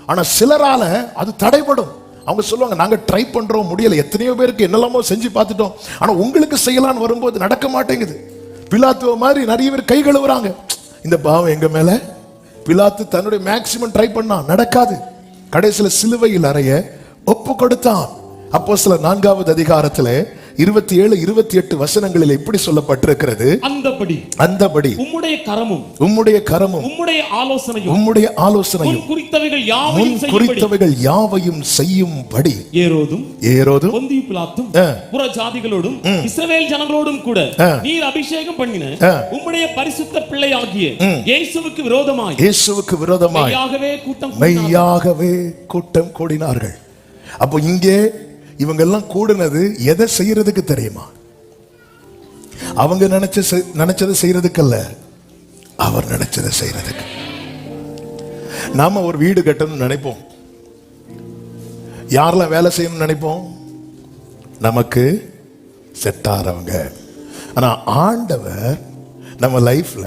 ஆனா சிலரால அது தடைபடும். அவங்க சொல்லுவாங்க, நாங்க ட்ரை பண்றோம், முடியல, எத்தனையோ பேருக்கு என்னெல்லாமோ செஞ்சு பார்த்துட்டோம், ஆனா உங்களுக்கு செய்யலான்னு வரும்போது நடக்க மாட்டேங்குது. பிலாத்துவ மாதிரி நிறைய பேர் கை கழுவுறாங்க. இந்த பாவம் எங்க மேல. பிலாத்து தன்னுடைய மேக்சிமம் ட்ரை பண்ணா, நடக்காது. கடைசியில் சிலுவையில் அறைய ஒப்பு கொடுத்தான். அப்போஸ்தலர் 4வது அதிகாரத்திலே 27, 28 வசனங்களில் இப்படி சொல்லப்பட்டிருக்கிறது, அந்தபடி உம்முடைய கரமும் உம்முடைய ஆலோசனையும் குறித்தவைகள் யாவையும் செய்யும்படி ஏரோதும் பொந்தியு பிலாத்தும் புறஜாதிகளோடும் இஸ்ரவேல் ஜனங்களோடும் கூட நீர் அபிஷேகம் பண்ணின உம்முடைய பரிசுத்த பிள்ளையாகிய இயேசுவுக்கு விரோதமாய் மெய்யாகவே கூட்டம் கூடினார்கள். அப்போ இங்கே இவங்க எல்லாம் கூடுனது எதை செய்யறதுக்கு தெரியுமா? அவங்க நினைச்சதை செய்யறதுக்கு அல்ல, அவர் நினைச்சதை செய்யறதுக்கு. நாம ஒரு வீடு கட்டணும்னு நினைப்போம், யாரெல்லாம் வேலை செய்யணும்னு நினைப்போம்? நமக்கு செட் ஆறவங்க. ஆனா ஆண்டவர் நம்ம லைஃப்ல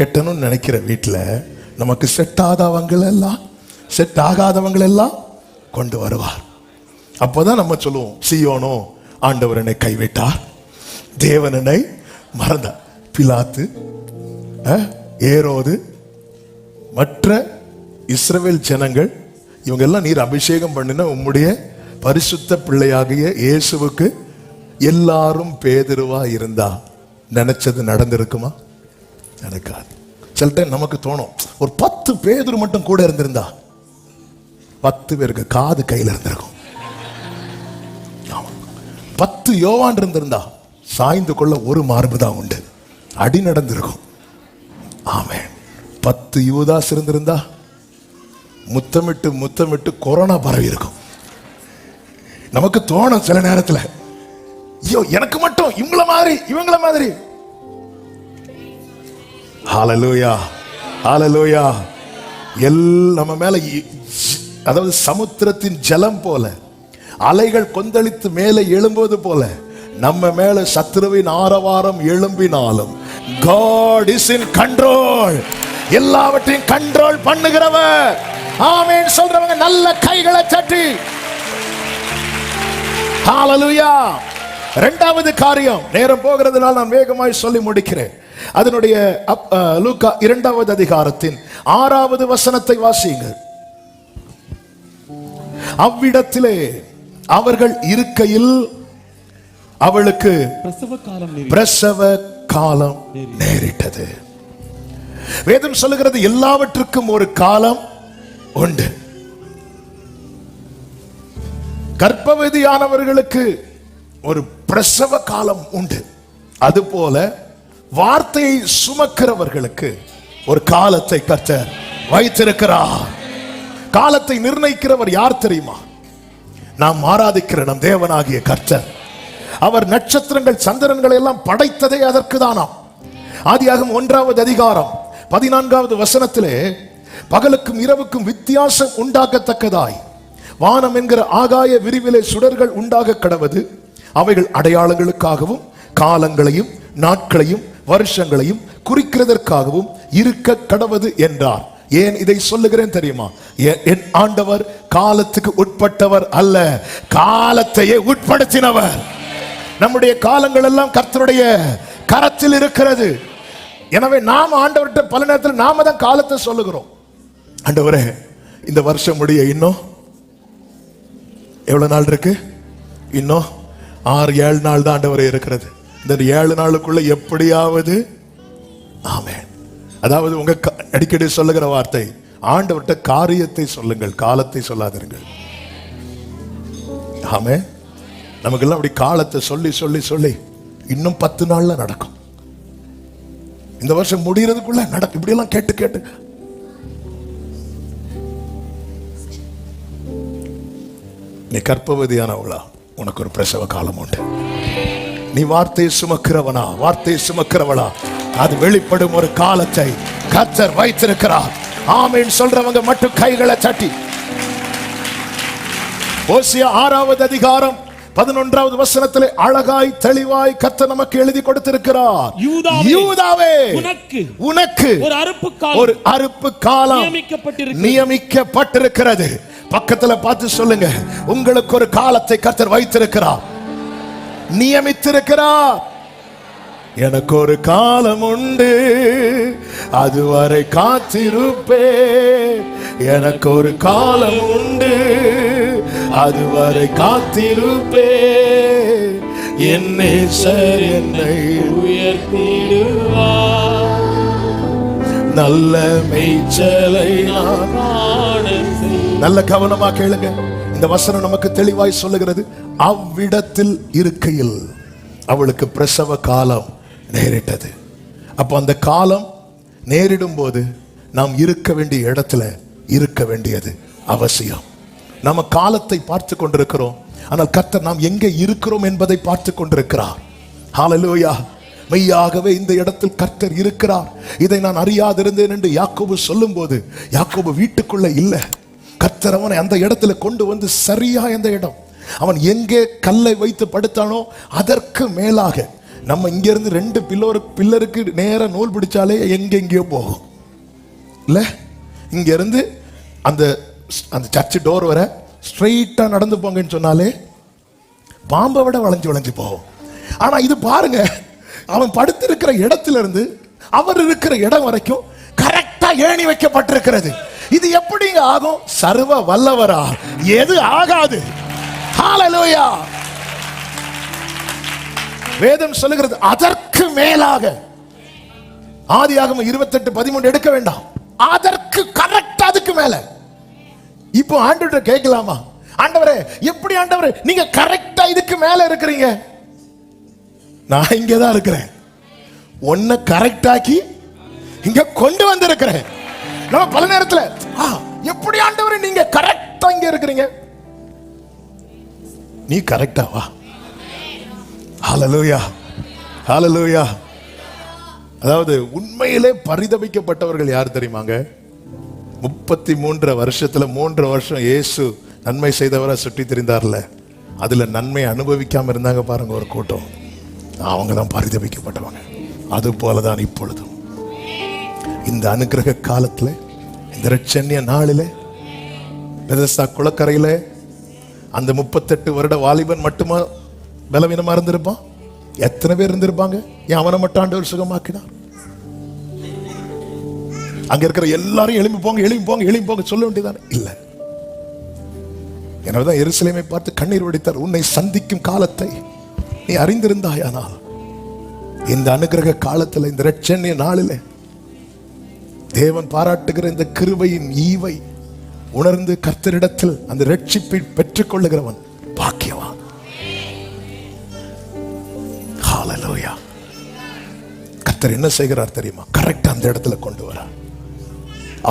கட்டணும்னு நினைக்கிற வீட்டில் நமக்கு செட் ஆகாதவங்களெல்லாம் கொண்டு வருவார். அப்போதான் நம்ம சொல்லுவோம், சீயோனோ ஆண்டவர் என்னை கைவிட்டார், தேவன் என்னை மறந்தார். பிலாத்து, ஏரோது, மற்ற இஸ்ரவேல் ஜனங்கள், இவங்க எல்லாம் நீர் அபிஷேகம் பண்ணின உம்முடைய பரிசுத்த பிள்ளையாகிய இயேசுவுக்கு எல்லாரும் பேதுருவா இருந்தா நினைச்சது நடந்திருக்குமா? நடக்காது. சில டைம் நமக்கு தோணும், ஒரு 10 பேதுரு மட்டும் கூட இருந்திருந்தா 10 பேருக்கு காது கையில் இருந்திருக்கும். 10 யோவான் இருந்திருந்தா சாய்ந்து கொள்ள ஒரு மார்பு தான் உண்டு, அடி நடந்திருக்கும். ஆமென். 10 யூதாஸ் இருந்திருந்தா முத்தமிட்டு கொரோனா பரவி இருக்கும். நமக்கு தோணும் சில நேரத்தில், ஐயோ எனக்கு மட்டும் இவங்கள மாதிரி. ஹல்லேலூயா, ஹல்லேலூயா. நம்ம மேல, அதாவது சமுத்திரத்தின் ஜலம் போல, அலைகள் கொந்தளித்து மேலே எழும்புவது போல நம்ம மேல சத்துருவின் ஆரவாரம் எழும்பினாலும் God is in control. எல்லாவற்றையும் கண்ட்ரோல் பண்ணுகிறவர். ஆமென் சொல்றவங்க நல்ல கைகளை தட்டி ஹல்லேலூயா. இரண்டாவது காரியம், நேரம் போகிறதுனால நான் வேகமாய் சொல்லி முடிக்கிறேன். அதனுடைய லூக்கா 2வது அதிகாரத்தின் 6வது வசனத்தை வாசியுங்கள். அவ்விடத்திலே அவர்கள் இருக்கையில் அவளுக்கு பிரசவ காலம் நேரிட்டது. வேதம் சொல்லுகிறது, எல்லாவற்றுக்கும் ஒரு காலம் உண்டு. கர்ப்பவதியானவர்களுக்கு ஒரு பிரசவ காலம் உண்டு. அதுபோல வார்த்தையை சுமக்கிறவர்களுக்கு ஒரு காலத்தை கர்த்தர் வைத்திருக்கிறார். காலத்தை நிர்ணயிக்கிறவர் யார் தெரியுமா? நாம் ஆராதிக்கிற நம் தேவனாகிய கர்த்தர். அவர் நட்சத்திரங்கள் சந்திரன்களை எல்லாம் படைத்ததே அதற்கு தானாம். ஆதியாகமம் 1வது அதிகாரம் 14வது வசனத்திலே பகலுக்கும் இரவுக்கும் வித்தியாசம் உண்டாகத்தக்கதாய் வானம் என்கிற ஆகாய விரிவிலே சுடர்கள் உண்டாக கடவது, அவைகள் அடையாளங்களுக்காகவும் காலங்களையும் நாட்களையும் வருஷங்களையும் குறிக்கிறதற்காகவும் இருக்க கடவது என்றார். ஏன் இதை சொல்லுகிறேன் தெரியுமா? என் ஆண்டவர் காலத்துக்கு உட்பட்டவர் அல்ல, காலத்தையே உட்படுத்தினவர். நம்முடைய காலங்கள் எல்லாம் கர்த்தருடைய கரத்தில் இருக்கிறது. எனவே நாம் ஆண்டவர்கிட்ட பல நேரத்தில் நாம தான் காலத்தை சொல்லுகிறோம். ஆண்டவரே, இந்த வருஷம் முடிய இன்னும் எவ்வளவு நாள் இருக்கு? இன்னும் 6-7 நாள் தான் ஆண்டவரே இருக்கிறது. இந்த 7 நாளுக்குள்ள எப்படியாவது ஆமென். அதாவது உங்க அடிக்கடி சொல்லுகிற வார்த்தை, ஆண்டவர்கிட்ட காரியத்தை சொல்லுங்கள், காலத்தை சொல்லாதீர்கள். ஆமென். நமக்கெல்லாம் அப்படி காலத்தை சொல்லி சொல்லி சொல்லி இன்னும் 10 நாள்ல நடக்கும், இந்த வருஷம் முடிகிறதுக்குள்ள நடக்கும், இப்படி எல்லாம் கேட்டு கேட்டு. நீ கர்ப்பவதியானவளா, உனக்கு ஒரு பிரசவ காலம் உண்டு. நீ வார்த்தையை சுமக்கிறவனா, வார்த்தையை சுமக்கிறவளா, அது வெளிப்படும் ஒரு காலத்தை கர்த்தர் வைத்திருக்கிறார். ஆமென் சொல்றவங்க மட்டும் கைகளை தட்டி. ஓசியா 6வது அதிகாரம் 11வது வசனத்திலே அழகாய் தெளிவாய் கர்த்தர் நமக்கு எழுதி கொடுத்திருக்கிறார். யூதாவே, உனக்கு ஒரு அறுப்பு காலம் நியமிக்கப்பட்டிருக்கிறது. பக்கத்துல பார்த்து சொல்லுங்க, உங்களுக்கு ஒரு காலத்தை கர்த்தர் வைத்திருக்கிறார், நியமித்திருக்கிறார். எனக்கு ஒரு காலம் உண்டு, அதுவரை காத்திருப்பே. எனக்கு ஒரு காலம் உண்டு, அதுவரை காத்திருப்பே. என் நேசர் என்னை உயர்த்திடுவார், நல்ல மேய்ச்சலை நான் காண. நல்ல கவனமா கேளுங்க, இந்த வசனம் நமக்கு தெளிவாய் சொல்லுகிறது. அவ்விடத்தில் இருக்கையில் அவளுக்கு பிரசவ காலம் நேரிட்டது. அப்போ அந்த காலம் நேரிடும் போது நாம் இருக்க வேண்டிய இடத்துல இருக்க வேண்டியது அவசியம். நம்ம காலத்தை பார்த்து கொண்டிருக்கிறோம், ஆனால் கர்த்தர் நாம் எங்கே இருக்கிறோம் என்பதை பார்த்து கொண்டிருக்கிறார். ஹல்லேலூயா. மெய்யாகவே இந்த இடத்தில் கர்த்தர் இருக்கிறார், இதை நான் அறியாதிருந்தேன் என்று யாக்கோபு சொல்லும் போது, யாக்கோபு வீட்டுக்குள்ள இல்லை, கர்த்தர் அவனை அந்த இடத்துல கொண்டு வந்து சரியா இந்த இடம், அவன் எங்கே கல்லை வைத்து படுத்தானோ அதற்கு மேலாக. நம்ம இங்க இருந்து 2 பில்லருக்கு நேர நூல் பிடிச்சாலே எங்கெங்கயோ போகும் இல்ல. இங்க இருந்து அந்த சர்ச் டோர் வர ஸ்ட்ரெயிட்டா நடந்து போங்கன்னு சொன்னாலே பாம்பை விட வளைஞ்சு வளைஞ்சு போகும். ஆனா இது பாருங்க, அவன் படுத்திருக்கிற இடத்துல இருந்து அவர் இருக்கிற இடம் வரைக்கும் கரெக்டா ஏணி வைக்கப்பட்டிருக்கிறது. இது எப்படிங்க ஆகும்? சர்வ வல்லவரா எது ஆகாது. ஹல்லேலூயா. வேதம் சொல்லுகிறது அதற்கு மேலாக. ஆதியாகமம் 28:13 எடுக்க வேண்டாம், அதற்கு கரெக்ட், அதுக்கு மேல. இப்போ ஆண்டவரே கேட்கலாமா, ஆண்டவரே எப்படி ஆண்டவரே நீங்க கரெக்டா இதுக்கு மேல இருக்கிறீங்க? நான் இங்கதான் இருக்கிறேன், உன்னை கரெக்டாக்கி இங்க கொண்டு வந்திருக்கிறேன். நம்ம பல நேரத்துல எப்படி ஆண்டவரே நீங்க கரெக்டா இங்க இருக்கிறீங்க? நீ கரெக்டா வா. ஹல்லேலூயா, ஹல்லேலூயா. அதாவது உண்மையிலே பரிதபிக்கப்பட்டவர்கள் யார் தெரியுமாங்க? 33 வருஷத்துல 3 வருஷம் இயேசு நன்மை செய்தவரை சுற்றி திரிந்தார்ல, அதுல நன்மை அனுபவிக்காம இருந்தாங்க பாருங்க ஒரு கூட்டம், அவங்க தான் பரிதபிக்கப்பட்டவங்க. அது போலதான் இப்பொழுதும் இந்த அனுக்கிரக காலத்துல, இந்த இரட்சண்ய நாளிலே பெதஸ்தா குளக்கரையில அந்த 38 வருட வாலிபன் மட்டுமா பலவீனமா இருந்திருப்பான்? எத்தனை பேர் இருந்திருப்பாங்க? ஏன் அவனை மட்டும் ஆண்டவர் சுகமாக்கினார்? அங்க இருக்கிற எல்லாரும் எழும்பி போங்க எழும்பி போங்க எழும்பி போங்க சொல்ல வேண்டியதானே? இல்ல. எனவேதான் எருசலேமை பார்த்து கண்ணீர் வடித்தார், உன்னை சந்திக்கும் காலத்தை நீ அறிந்திருந்தாயானால் இந்த அனுக்கிரக காலத்துல, இந்த இரட்சண்ய நாளிலே தேவன் பாராட்டுகிற இந்த கிருபையின் ஈவை உணர்ந்து கர்த்தரிடத்தில் அந்த ரட்சிப்பை பெற்றுக் கொள்ளுகிறவன் பாக்கியவான். ஹல்லேலூயா. கர்த்தர் என்ன செய்கிறார் தெரியுமா? கரெக்டா அந்த இடத்துல கொண்டு வரார்.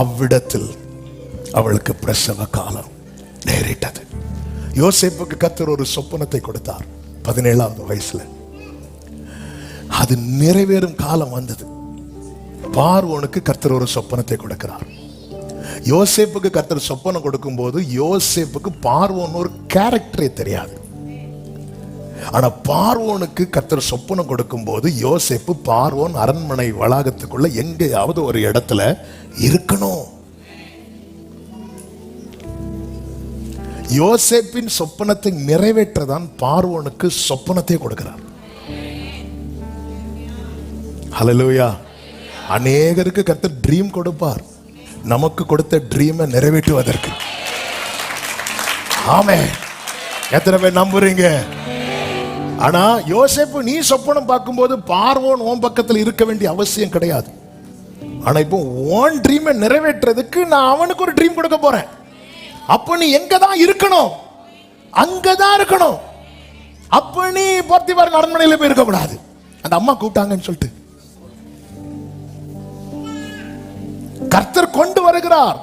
அவ்விடத்தில் அவளுக்கு பிரசவ காலம் நேரிட்டது. யோசேப்புக்கு கர்த்தர் ஒரு சொப்பனத்தை கொடுத்தார். 17வது வயசுல. அது நிறைவேறும் காலம் வந்தது. பார்வோனுக்கு கர்த்தர் ஒரு சொப்பனத்தை கொடுக்கிறார். யோசேப்புக்கு கர்த்தர் சொப்பனம் கொடுக்கும் போது யோசேப்புக்கு பார்வோன் ஒரு கேரக்டரே தெரியாது. ஆனா பார்வோனுக்கு கர்த்தர் சொப்பனம் கொடுக்கும் போது யோசேப்பு பார்வோன் அரண்மனை வளாகத்துக்குள்ள எங்கேயாவது ஒரு இடத்துல இருக்கணும். யோசேப்பின் சொப்பனத்தை நிறைவேற்றதான் பார்வோனுக்கு சொப்பனத்தை கொடுக்கிறார். ஹல்லேலூயா. அநேகருக்கு கர்த்தர் ட்ரீம் கொடுப்பார், நமக்கு கொடுத்த ட்ரீமை நிறைவேற்றுவதற்கு. ஆமென். எத்தனை பேர் நம்புறீங்க? ஆனா யோசேப்பு நீ சொப்பனம் பார்க்கும்போது பார்வோன் உன் பக்கத்தில் இருக்க வேண்டிய அவசியம் கிடையாது. ஆனா இப்போ உன் ட்ரீமை நிறைவேற்றதுக்கு நான் அவனுக்கு ஒரு ட்ரீம் கொடுக்க போறேன். அப்ப நீ எங்கதான் இருக்கணும்? அங்கதான் இருக்கணும். அப்ப நீ போர்த்திபார் அரண்மனையில போய் இருக்க கூடாது. அந்த அம்மா கூப்பிட்டாங்கன்னு சொல்லிட்டு கர்த்தர் கொண்டு வருகிறார்,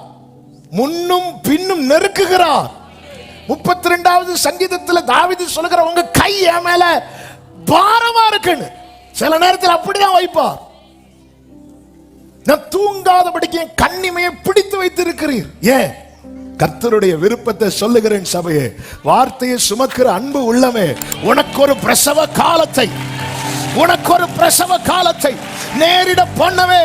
முன்னும் பின்னும் நெருக்குகிறார். 32வது சங்கீதத்துல தாவீது சொல்லுகிற உங்க கை என் மேல பாரமா இருக்குன்னு சில நேரத்தில் அப்படிதான் வைப்பார். நான் தூங்காதபடிக்கு என் கண்ணிமையை பிடித்து வைத்திருக்கிறீர். ஏன்? கர்த்தருடைய விருப்பத்தை சொல்லுகிறேன் சபையே. வார்த்தையை சுமக்கிற அன்பு உள்ளமே, உனக்கு ஒரு பிரசவ காலத்தை, உனக்கு ஒரு பிரசவ காலத்தை நேரிட பண்ணவே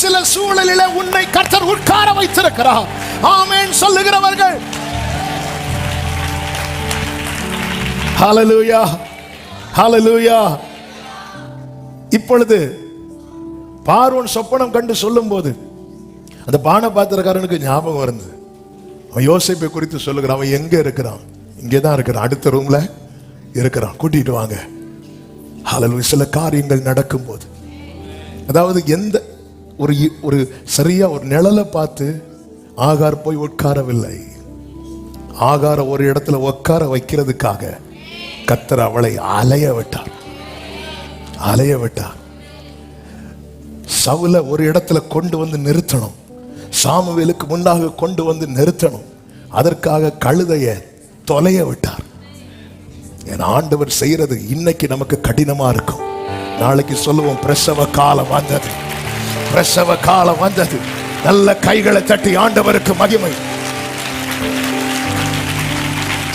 சில சூழலில உன்னை கர்த்தர் உட்கார வைத்திருக்கிறார். ஆமென் சொல்லுகிறவர்கள் ஹல்லேலூயா, ஹல்லேலூயா. இப்பொழுது பார்வோன் சொப்பனம் கண்டு சொல்லும் போது அந்த பானபாத்திரக்காரனுக்கு ஞாபகம் இருந்தது. அவன் யோசேப்பை குறித்து சொல்லுகிறான். அவன் எங்க இருக்கிறான்? இங்கேதான் இருக்கிறான், அடுத்த ரூம்ல இருக்கிறான், கூட்டிட்டு வாங்க. ஹல்லேலூயா. சில காரியங்கள் நடக்கும் போது, அதாவது எந்த ஒரு சரியா ஒரு நிழலை பார்த்து ஆகார் போய் உட்காரவில்லை. ஆகார ஒரு இடத்துல உட்கார வைக்கிறதுக்காக கர்த்தர் அவளை அலைய விட்டார், அலைய விட்டார். சவுல ஒரு இடத்துல கொண்டு வந்து நிறுத்தணும், சாமுவேலுக்கு முன்னாக கொண்டு வந்து நிறுத்தணும். அதற்காக கழுதைய தொலைய விட்டார். என் ஆண்டவர் செய்யறது இன்னைக்கு நமக்கு கடினமா இருக்கும். நாளைக்கு சொல்லுவோம் பிரசவ காலம் வந்தது, பிரசவ காலம் வந்தது. நல்ல கைகளை தட்டி ஆண்டவருக்கு மகிமை.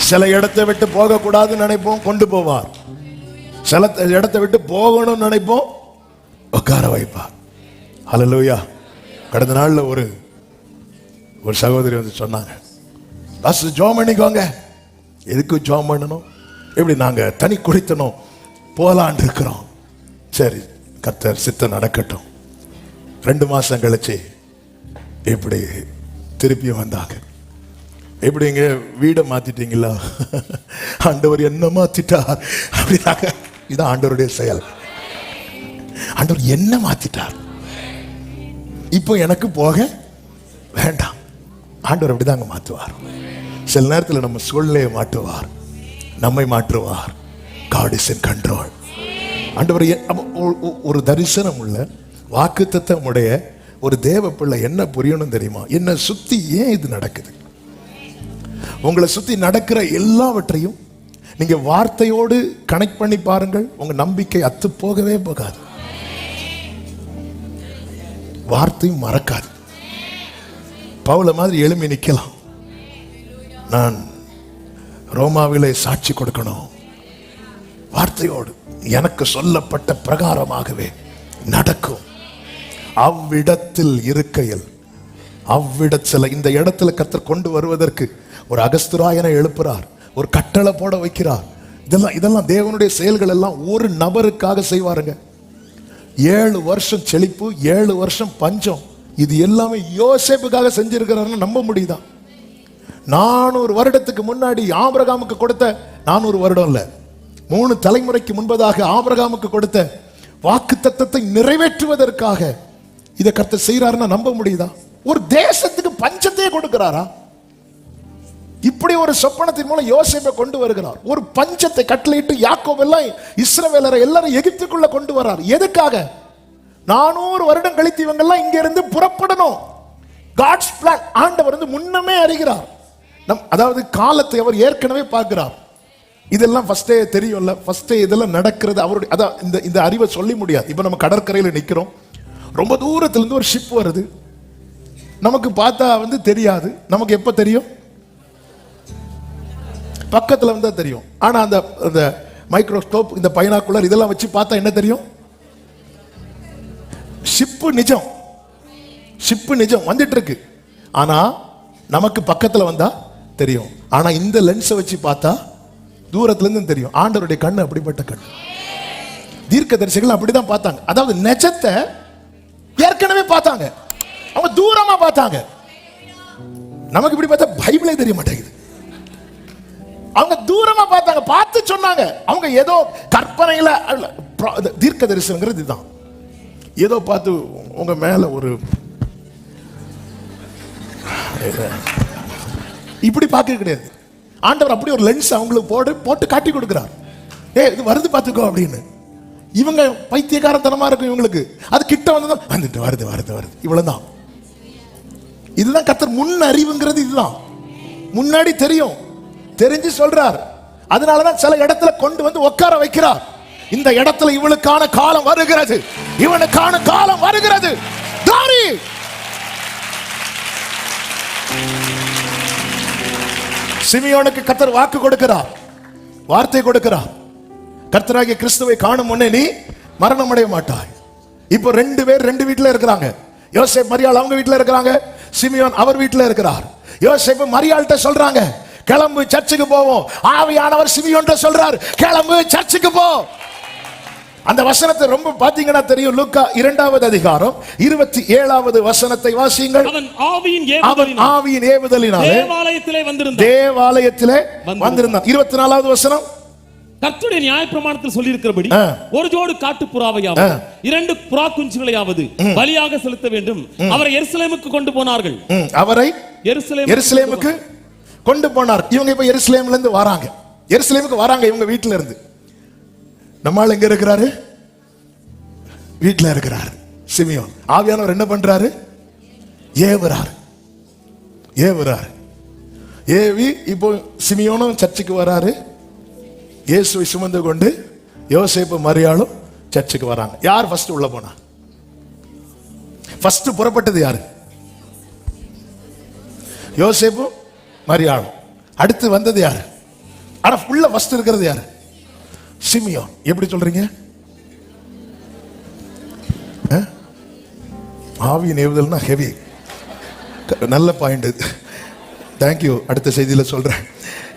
சில இடத்தை விட்டு போக கூடாதுன்னு நினைப்போம், கொண்டு போவார். சில இடத்தை விட்டு போகணும்னு நினைப்போம், உட்கார வைப்பார். ஹல்லேலூயா. கடந்த நாள்ல ஒரு சகோதரி வந்து சொன்னாங்க, பஸ் ஜோம் பண்ணிக்கோங்க. எதுக்கு ஜோம் பண்ணணும்? எப்படி நாங்க தனி குடித்தனும் போலான் இருக்கிறோம். சரி, கர்த்தர் சித்தம் நடக்கட்டும். 2 மாசம் கழிச்சு இப்படி திருப்பி வந்தாங்க. எப்படிங்க வீடை மாத்திட்டீங்களா? ஆண்டவர் என்ன மாத்திட்டார் அப்படின்னாங்க. இதான் ஆண்டவருடைய செயல். ஆண்டவர் என்ன மாத்திட்டார், இப்போ எனக்கு போக வேண்டாம். ஆண்டவர் அப்படிதாங்க மாற்றுவார். சில நேரத்தில் நம்ம சூழ்நிலையை மாற்றுவார், நம்மை மாற்றுவார். God is in control. ஆண்டவர் ஒரு தரிசனம் உள்ள வாக்குத்தத்தம் உடைய ஒரு தேவ பிள்ளை என்ன புரியணும் தெரியுமா? என்ன சுத்தி ஏன் இது நடக்குது? உங்களை சுத்தி நடக்கிற எல்லாவற்றையும் நீங்க வார்த்தையோடு கனெக்ட் பண்ணி பாருங்கள். உங்க நம்பிக்கை அத்து போகவே போகாது, வார்த்தையும் மறக்காது. பவுல மாதிரி எழுப்பி நிக்கலாம். நான் ரோமாவிலே சாட்சி கொடுக்கணும், வார்த்தையோடு எனக்கு சொல்லப்பட்ட பிரகாரமாகவே நடக்கும். அவ்விடத்தில் இருக்கையில் அவ்விடத்தில் இந்த இடத்துல கர்த்தர் கொண்டு வருவதற்கு ஒரு அகஸ்துராயனை எழுப்புறார், ஒரு கட்டளை போட வைக்கிறார். இதெல்லாம் தேவனுடைய செயல்கள் எல்லாம் ஒரு நபருக்காக செய்வாருங்க. 7 வருஷம் செழிப்பு, 7 வருஷம் பஞ்சம், இது எல்லாமே யோசேப்புக்காக செஞ்சிருக்கிறாருன்னு நம்ப முடியுதா? 400 வருடத்துக்கு முன்னாடி ஆபிரகாமுக்கு கொடுத்த, 400 வருடம் இல்ல, 3 தலைமுறைக்கு முன்பதாக ஆபிரகாமுக்கு கொடுத்த வாக்குத்தத்தத்தை நிறைவேற்றுவதற்காக இதை கர்த்தர் செய்யறாருன்னா நம்ப முடியுதா? ஒரு தேசத்துக்கு பஞ்சத்தையே கொடுக்கிறாரா? இப்படி ஒரு சொப்பனத்தின் மூலம் யோசேப்பை கொண்டு வருகிறார். ஒரு பஞ்சத்தை கட்டளையிட்டு யாக்கோபு எல்லாம் இஸ்ரவேலரை எல்லாரும் எகிப்துக்குள்ள கொண்டு வரார். எதுக்காக? 400 வருடம் கழித்து இவங்க எல்லாம் இங்க இருந்து புறப்படணும். God's plan. ஆண்டவர் முன்னமே அறிகிறார். அதாவது காலத்தை அவர் ஏற்கனவே பார்க்கிறார். இதெல்லாம் ஃபர்ஸ்டே தெரியும்ல, ஃபர்ஸ்டே இதெல்லாம் நடக்கிறது அவருடைய. அதான் இந்த அறிவை சொல்லி முடியாது. இப்ப நம்ம கடற்கரையில நிக்கிறோம், ரொம்ப தூரத்துல இருந்து ஒரு ஷிப் வருது, நமக்கு பார்த்தா தெரியாது. நமக்கு எப்ப தெரியும்? பக்கத்துல வந்தா தெரியும். ஆனா அந்த மைக்ரோஸ்கோப், இந்த பைனாக்குலர் இதெல்லாம் வச்சு பார்த்தா என்ன தெரியும்? ஷிப்பு நிஜம், ஷிப்பு நிஜம் வந்துட்டு இருக்கு. ஆனா நமக்கு பக்கத்துல வந்தா தெரியும். ஆனா இந்த லென்ஸை வச்சு பார்த்தா தூரத்துல இருந்து தெரியும். ஆண்டவருடைய கண்ணு அப்படிப்பட்ட கண்ணு. தீர்க்கதரிசிகள் அப்படிதான் பார்த்தாங்க. அதாவது நெஜத்தை ஏற்கனவே பார்த்தாங்க, அவங்க தூரமா பார்த்தாங்க. நமக்கு இப்படி பார்த்தா பைபிளே தெரிய மாட்டேங்குது. அவங்க தூரமா பார்த்தாங்க, பார்த்து சொன்னாங்க. அவங்க ஏதோ கற்பனையில தீர்க்க தரிசனங்கிறது இதுதான். ஏதோ பார்த்து உங்க மேல ஒரு இப்படி பார்க்க கிடையாது. ஆண்டவர் அப்படி ஒரு லென்ஸ் அவங்களுக்கு போட்டு காட்டி கொடுக்கிறார். இது வருது பார்த்துக்கோ அப்படின்னு. இவங்க பைத்தியக்காரத்தனமா இருக்கும் இவங்களுக்கு. அது கிட்ட வந்துட்டு வருது வருது வருது, இவ்வளவுதான். இதுதான் கர்த்தர் முன் அறிவுங்கிறது. இதுதான் முன்னாடி தெரியும், தெரிஞ்சு சொல்றார். அதனாலதான் சில இடத்துல கொண்டு வந்து உட்கார வைக்கிறார். இந்த இடத்துல இவளுக்கான காலம் வருகிறது, இவனுக்கான காலம் வருகிறது. தாரி சிமியோனுக்கு கர்த்தர் வாக்கு கொடுக்கிறார், வார்த்தை கொடுக்கிறார். கர்த்தராகிய கிறிஸ்துவை காணும் முன்னே நீ மரணம் அடைய மாட்டாய். இப்போ 2 பேர் 2 வீட்டுல இருக்கிறாங்க. யோசேப்பு மரியாள் அவங்க வீட்டுல இருக்கிறாங்க, சிமியோன் அவர் வீட்டுல இருக்கிறார். யோசேப்பு மரியாள்கிட்ட சொல்றாங்க, கிளம்பு சர்ச்சுக்கு போவோம். ஆவியானவர் சிமியோன்ட்ட சொல்றார், கிளம்பு சர்ச்சுக்கு போ. அந்த வசனத்தை ரொம்ப பாத்தீங்கன்னா தெரியும். லூக்கா 2வது அதிகாரம் 27வது வசனத்தை வாசியுங்கள். அவன் ஆவியின் ஏவுதலினாலே தேவாலயத்திலே வந்திருந்தான். 24வது வசனம், கர்த்தருடைய நியாயப்பிரமாணத்தில் சொல்லி இருக்கிறபடி ஒரு ஜோடு காட்டு புறாவையாவது 2 புறா குஞ்சுகளையாவது பலியாக செலுத்த வேண்டும். அவரை எருசலேமுக்கு கொண்டு போனார்கள். அவரை எருசலேமுக்கு கொண்டு போனார். இவங்க இப்ப எருசலேம்ல இருந்து வராங்க, எருசலேமுக்கு வராங்க இவங்க வீட்டுல இருந்து. நம்மால் எங்க இருக்கிறாரு? வீட்டுல இருக்கிறாரு சிமியோன். ஆவியானவர் என்ன பண்றாரு? ஏவுறாரு. ஏவி இப்போ சிமியோனும் சர்ச்சுக்கு வராரு. இயேசுவை சுமந்து கொண்டு யோசேப்பு மரியாளும் சர்ச்சுக்கு வராங்க. யார் ஃபர்ஸ்ட் உள்ள போனா? ஃபர்ஸ்ட் புறப்பட்டது யாரு? யோசேப்பு மரியாளும். அடுத்து வந்தது யாரு? ஆனா உள்ள ஃபர்ஸ்ட் இருக்கிறது யாரு? சிமியோன். எப்படி சொல்றீங்க? ஆவியின் ஏவுதல்னா ஹெவி. நல்ல பாயிண்ட், தேங்க்யூ. அடுத்த செய்தியில சொல்றேன்.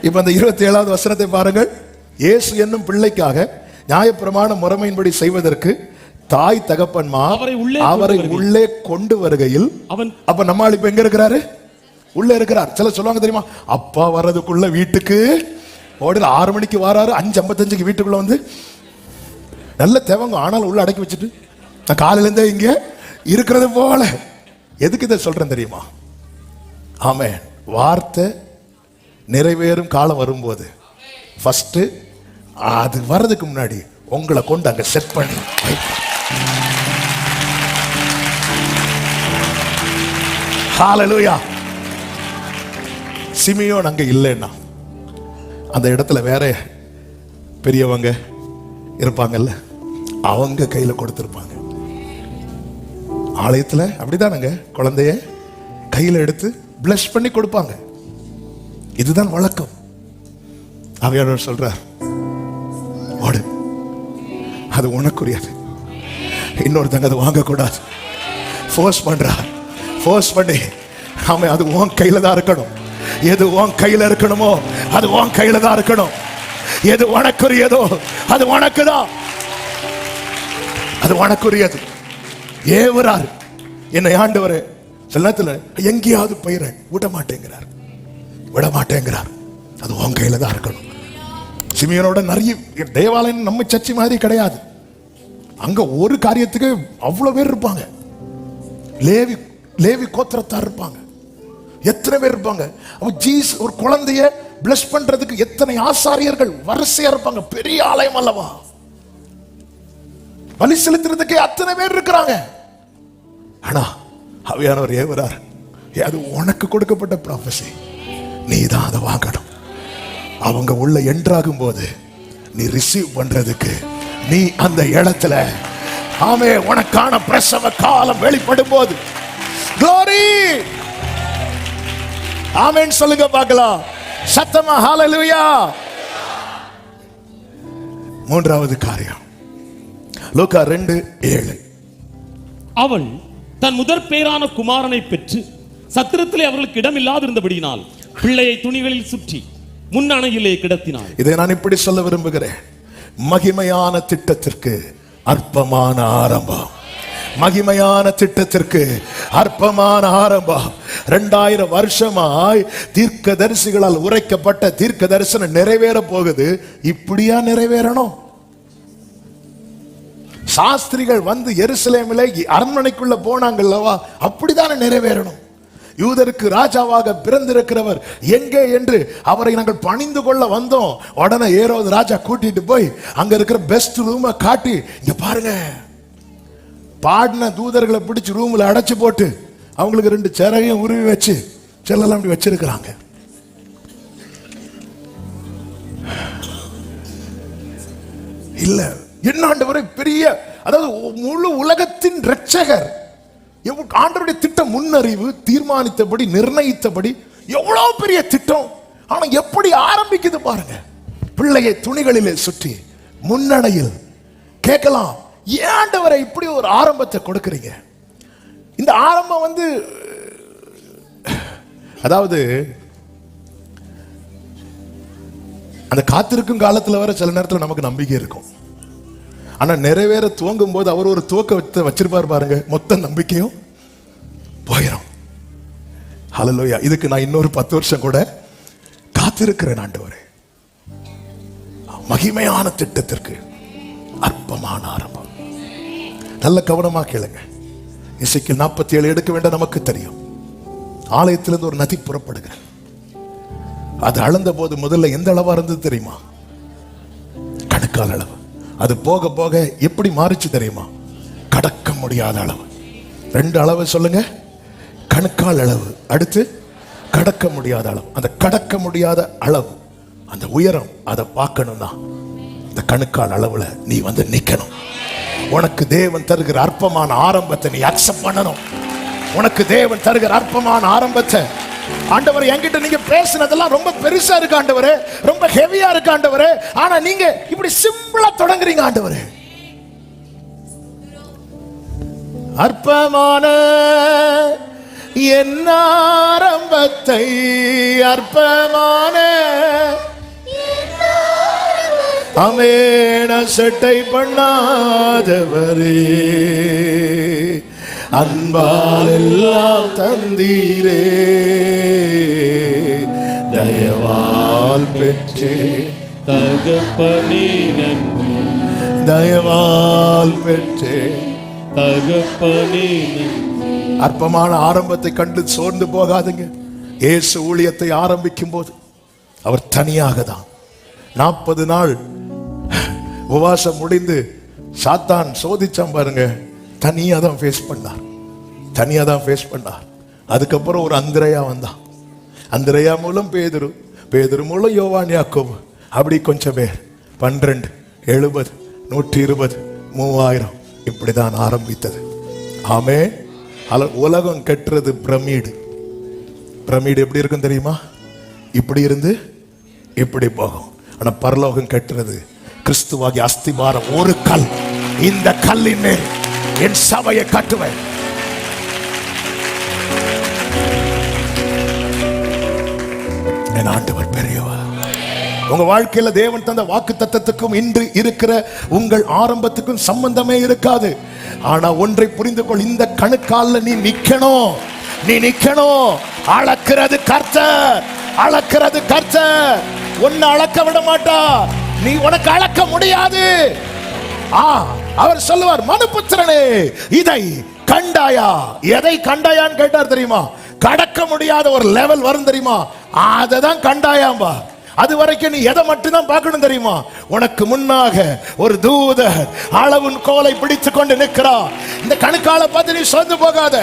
இப்ப அந்த 27வது வசனத்தை பாருங்கள். இயேசு என்னும் பிள்ளைக்காக நியாயப்பிரமாண முறைமையின்படி செய்வதற்கு தாய் தகப்பன்மார் அவரை உள்ளே கொண்டு வருகையில் அப்ப நம்மால் இப்ப எங்க இருக்கிறாரு? உள்ள இருக்கிறார். சில சொல்லுவாங்க தெரியுமா, அப்பா வர்றதுக்குள்ள வீட்டுக்கு ஓடுற 6 மணிக்கு வராரு, 5:55 வீட்டுக்குள்ள வந்து நல்ல தேவங்க. ஆனாலும் உள்ள அடக்கி வச்சுட்டு நான் காலையில இருந்தே இங்க இருக்கிறது போல. எதுக்கு இதை சொல்றேன் தெரியுமா? ஆமே, வார்த்தை நிறைவேறும் காலம் வரும்போது ஃபர்ஸ்ட் அது வர்றதுக்கு முன்னாடி உங்களை கொண்டு அங்க செட் பண்ணி ஹல்லேலூயா. சிமியோன் அங்க இல்லைன்னா அந்த இடத்துல வேற பெரியவங்க இருப்பாங்கல்ல, அவங்க கையில கொடுத்திருப்பாங்க. ஆலயத்துல அப்படிதானங்க, குழந்தைய கையில எடுத்து பிளஸ் பண்ணி கொடுப்பாங்க. இதுதான் வழக்கம். ஆவியானவர் சொல்றார், ஓடு, அது உனக்குரியது. இன்னொருத்தங்க அதை வாங்கக்கூடாது. ஃபோர்ஸ் பண்றார், ஃபோர்ஸ் பண்ணி ஆமா, அது உன் கையில தான் இருக்கணும். எது உன் கையில இருக்கணுமோ அது உன் கையில தான் இருக்கணும். எது உனக்குரியதோ அது உனக்குதான், அது உனக்குரியது. ஏவரார் என்னை ஆண்டவரே சில நேரத்தில் எங்கேயாவது போயிறேன், விட மாட்டேங்கிறார். அது உன் கையில தான் இருக்கணும். சிமியோனோட நிறைய தேவாலயம் நம்ம சர்ச்சை மாதிரி கிடையாது. அங்க ஒரு காரியத்துக்கு அவ்வளவு பேர் இருப்பாங்க. லேவி கோத்திரத்தார் இருப்பாங்க. எத்தனை பேர் இருப்பாங்க. ஒரு குழந்தைய பிளஸ் பண்றதுக்கு எத்தனை ஆசாரியர்கள் வரிசையா இருப்பாங்க. பெரிய ஆலயம் அல்லவா, பலி செலுத்துறதுக்கே அத்தனை பேர் இருக்கிறாங்க. ஆனா ஆவியானவர் ஏவுறார், அது உனக்கு கொடுக்கப்பட்ட ப்ராபசி, நீ தான் அதை வாங்கணும். அவங்க உள்ள என்ட்ராகும் போது நீ ரிசீவ் பண்றதுக்கு நீ அந்த இடத்துல ஆமே உனக்கான பிரசவ காலம் வெளிப்படும் போது glory ஆமென் சொல்லுங்க பார்க்கலாம் சத்தமா ஹalleluya. மூன்றாவது காரியம் லூக்கா 2:7. அவள் தன் முதற் பேரான குமாரனை பெற்று சத்திரத்திலே அவர்களுக்கு இடம் இல்லாதிருந்தபடியினால் பிள்ளையை துணிகளில் சுற்றி முன்னணையிலே கிடத்தினாள். இதை நான் இப்படி சொல்ல விரும்புகிறேன். மகிமையான திட்டத்திற்கு அற்பமான ஆரம்பம். மகிமையான திட்டத்திற்கு அற்பமான ஆரம்பம். 2000 வருஷமாய் தீர்க்க தரிசிகளால் உரைக்கப்பட்ட தீர்க்க தரிசனம் நிறைவேற போகுது. இப்படியா நிறைவேறணும்? சாஸ்திரிகள் வந்து எருசலேமிலே அரண்மனைக்குள்ள போனாங்கல்லவா, அப்படித்தானே நிறைவேறணும். யூதருக்கு ராஜாவாக பிறந்திருக்கிறவர் எங்கே என்று அவரை நாங்கள் பணிந்து கொள்ள வந்தோம். உடனே ஏரோது ராஜா கூட்டிட்டு போய் அங்க இருக்கிற பெஸ்ட் ரூமை காட்டி, இங்க பாருங்க, பாடின தூதர்களை பிடிச்சு ரூம்ல அடைச்சு போட்டு அவங்களுக்கு 2 சேரையும் உருவி வச்சு செல்லலாம் அப்படி வச்சிருக்கிறாங்க. இல்ல என்ன ஆண்டவரே பெரிய, அதாவது முழு உலகத்தின் இரட்சகர், ஆண்டவருடைய திட்டம் முன்னறிவு தீர்மானித்தபடி நிர்ணயித்தபடி எவ்வளவு பெரிய திட்டம். ஆனா எப்படி ஆரம்பிக்குது பாருங்க. பிள்ளையை துணிகளிலே சுற்றி முன்னணையில். கேட்கலாம், ஏன் ஆண்டவரை இப்படி ஒரு ஆரம்பத்தை கொடுக்கிறீங்க? இந்த ஆரம்பம் வந்து அதாவது அந்த காத்திருக்கும் காலத்துல வர சில நேரத்தில் நமக்கு நம்பிக்கை இருக்கும். ஆனா நிறைவேற துவங்கும் போது அவர் ஒரு துவக்கத்தை வச்சிருப்பார் பாருங்க, மொத்த நம்பிக்கையும் போயிடும். ஹல்லேலூயா. இதுக்கு நான் இன்னொரு 10 வருஷம் கூட காத்திருக்கிறேன் ஆண்டவரே. மகிமையான திட்டத்திற்கு அற்பமான ஆரம்பம். நல்ல கவனமா கேளுங்க. எசேக்கியேல் 47 எடுக்க வேண்டாம். நமக்கு தெரியும், ஆலயத்திலிருந்து ஒரு நதி புறப்படுகிறது. அது அளந்த போது முதல்ல எந்த அளவா இருந்தது தெரியுமா? கணுக்கால் அளவு. அது போக போக எப்படி மாறிச்சு தெரியுமா? கடக்க முடியாத அளவு. 2 அளவு சொல்லுங்க. கணுக்கால் அளவு, அடுத்து கடக்க முடியாத அளவு. அந்த கடக்க முடியாத அளவு, அந்த உயரம், அதை பார்க்கணும்னா இந்த கணுக்கால் அளவுல நீ வந்து நிக்கணும். உனக்கு தேவன் தருகிற அற்பமான ஆரம்பத்தை நீ அக்செப்ட் பண்ணணும். உனக்கு தேவன் தருகிற அற்பமான ஆரம்பத்தை, ஆண்டவரே என்கிட்ட நீங்க பேசினதெல்லாம் ரொம்ப பெருசா இருக்கு ஆண்டவரே, ரொம்ப ஹெவியா இருக்கு ஆண்டவரே, ஆனா நீங்க இப்படி சிம்பிளா தொடங்குறீங்க ஆண்டவரே. அற்பமான என் ஆரம்பத்தை, அற்பமான அமேன செட்டை பண்ணாதவரே, அன்பால் எல்லாம் தந்தீரே, தயவால் பெற்றே தகப்பனே நன்றி, தயவால் பெற்றே தகப்பனே. அற்பமான ஆரம்பத்தை கண்டு சோர்ந்து போகாதுங்க. இயேசு ஊழியத்தை ஆரம்பிக்கும் போது அவர் தனியாக தான் 40 நாள் உபவாசம் முடிந்து சாத்தான் சோதிச்சான் பாருங்க. தனியா தான் ஃபேஸ் பண்ணார், தனியா தான் ஃபேஸ் பண்ணார். அதுக்கப்புறம் ஒரு அந்திரையா வந்தான். அந்திரையா மூலம் பேதுரு, பேதுரு மூலம் யோவான், யாக்கோபு, அப்படி கொஞ்சம் பேர் 12, 70, 120, 3000 இப்படிதான் ஆரம்பித்தது. ஆமே. உலகம் கட்டுறது பிரமிடு. பிரமிடு எப்படி இருக்கும் தெரியுமா? இப்படி இருந்து இப்படி போகும். ஆனா பரலோகம் கட்டுறது கிறிஸ்துவாகிய அஸ்திபாரம், ஒரு கல். இந்த கல்லின் மேல் என் சபையை கட்டுவேன். என் ஆண்டவர் பெரியவர். உங்க வாழ்க்கையில தேவன் தந்த வாக்கு தத்தத்துக்கும் இன்று இருக்கிற உங்கள் ஆரம்பத்துக்கும் சம்பந்தமே இருக்காது. ஆனா ஒன்றை புரிந்து கொள், இந்த கணுக்கால நீ நிக்கணும், நீ நிக்கணும். அளக்கிறது கர்த்தர், அளக்கிறது கர்த்தர். உன்னை அளக்க விட மாட்டார், நீ உனக்கு அளக்க முடியாது. அவர் சொல்லுவார், மனுபுத்திரனே இதை கண்டாயா? எதை கண்டாயான்னு கேட்டார் தெரியுமா? கடக்க முடியாத ஒரு லெவல் வரும் தெரியுமா? அதை தான் கண்டாயாம்பா. அது வரைக்கும் நீ எதை மட்டும்தான் பார்க்கணும் தெரியுமா? உனக்கு முன்னாக ஒரு தூதர் அளவின் கோலை பிடித்து கொண்டு நிற்கிறார். இந்த கணுக்கால பார்த்து நீ சொந்து போகாத.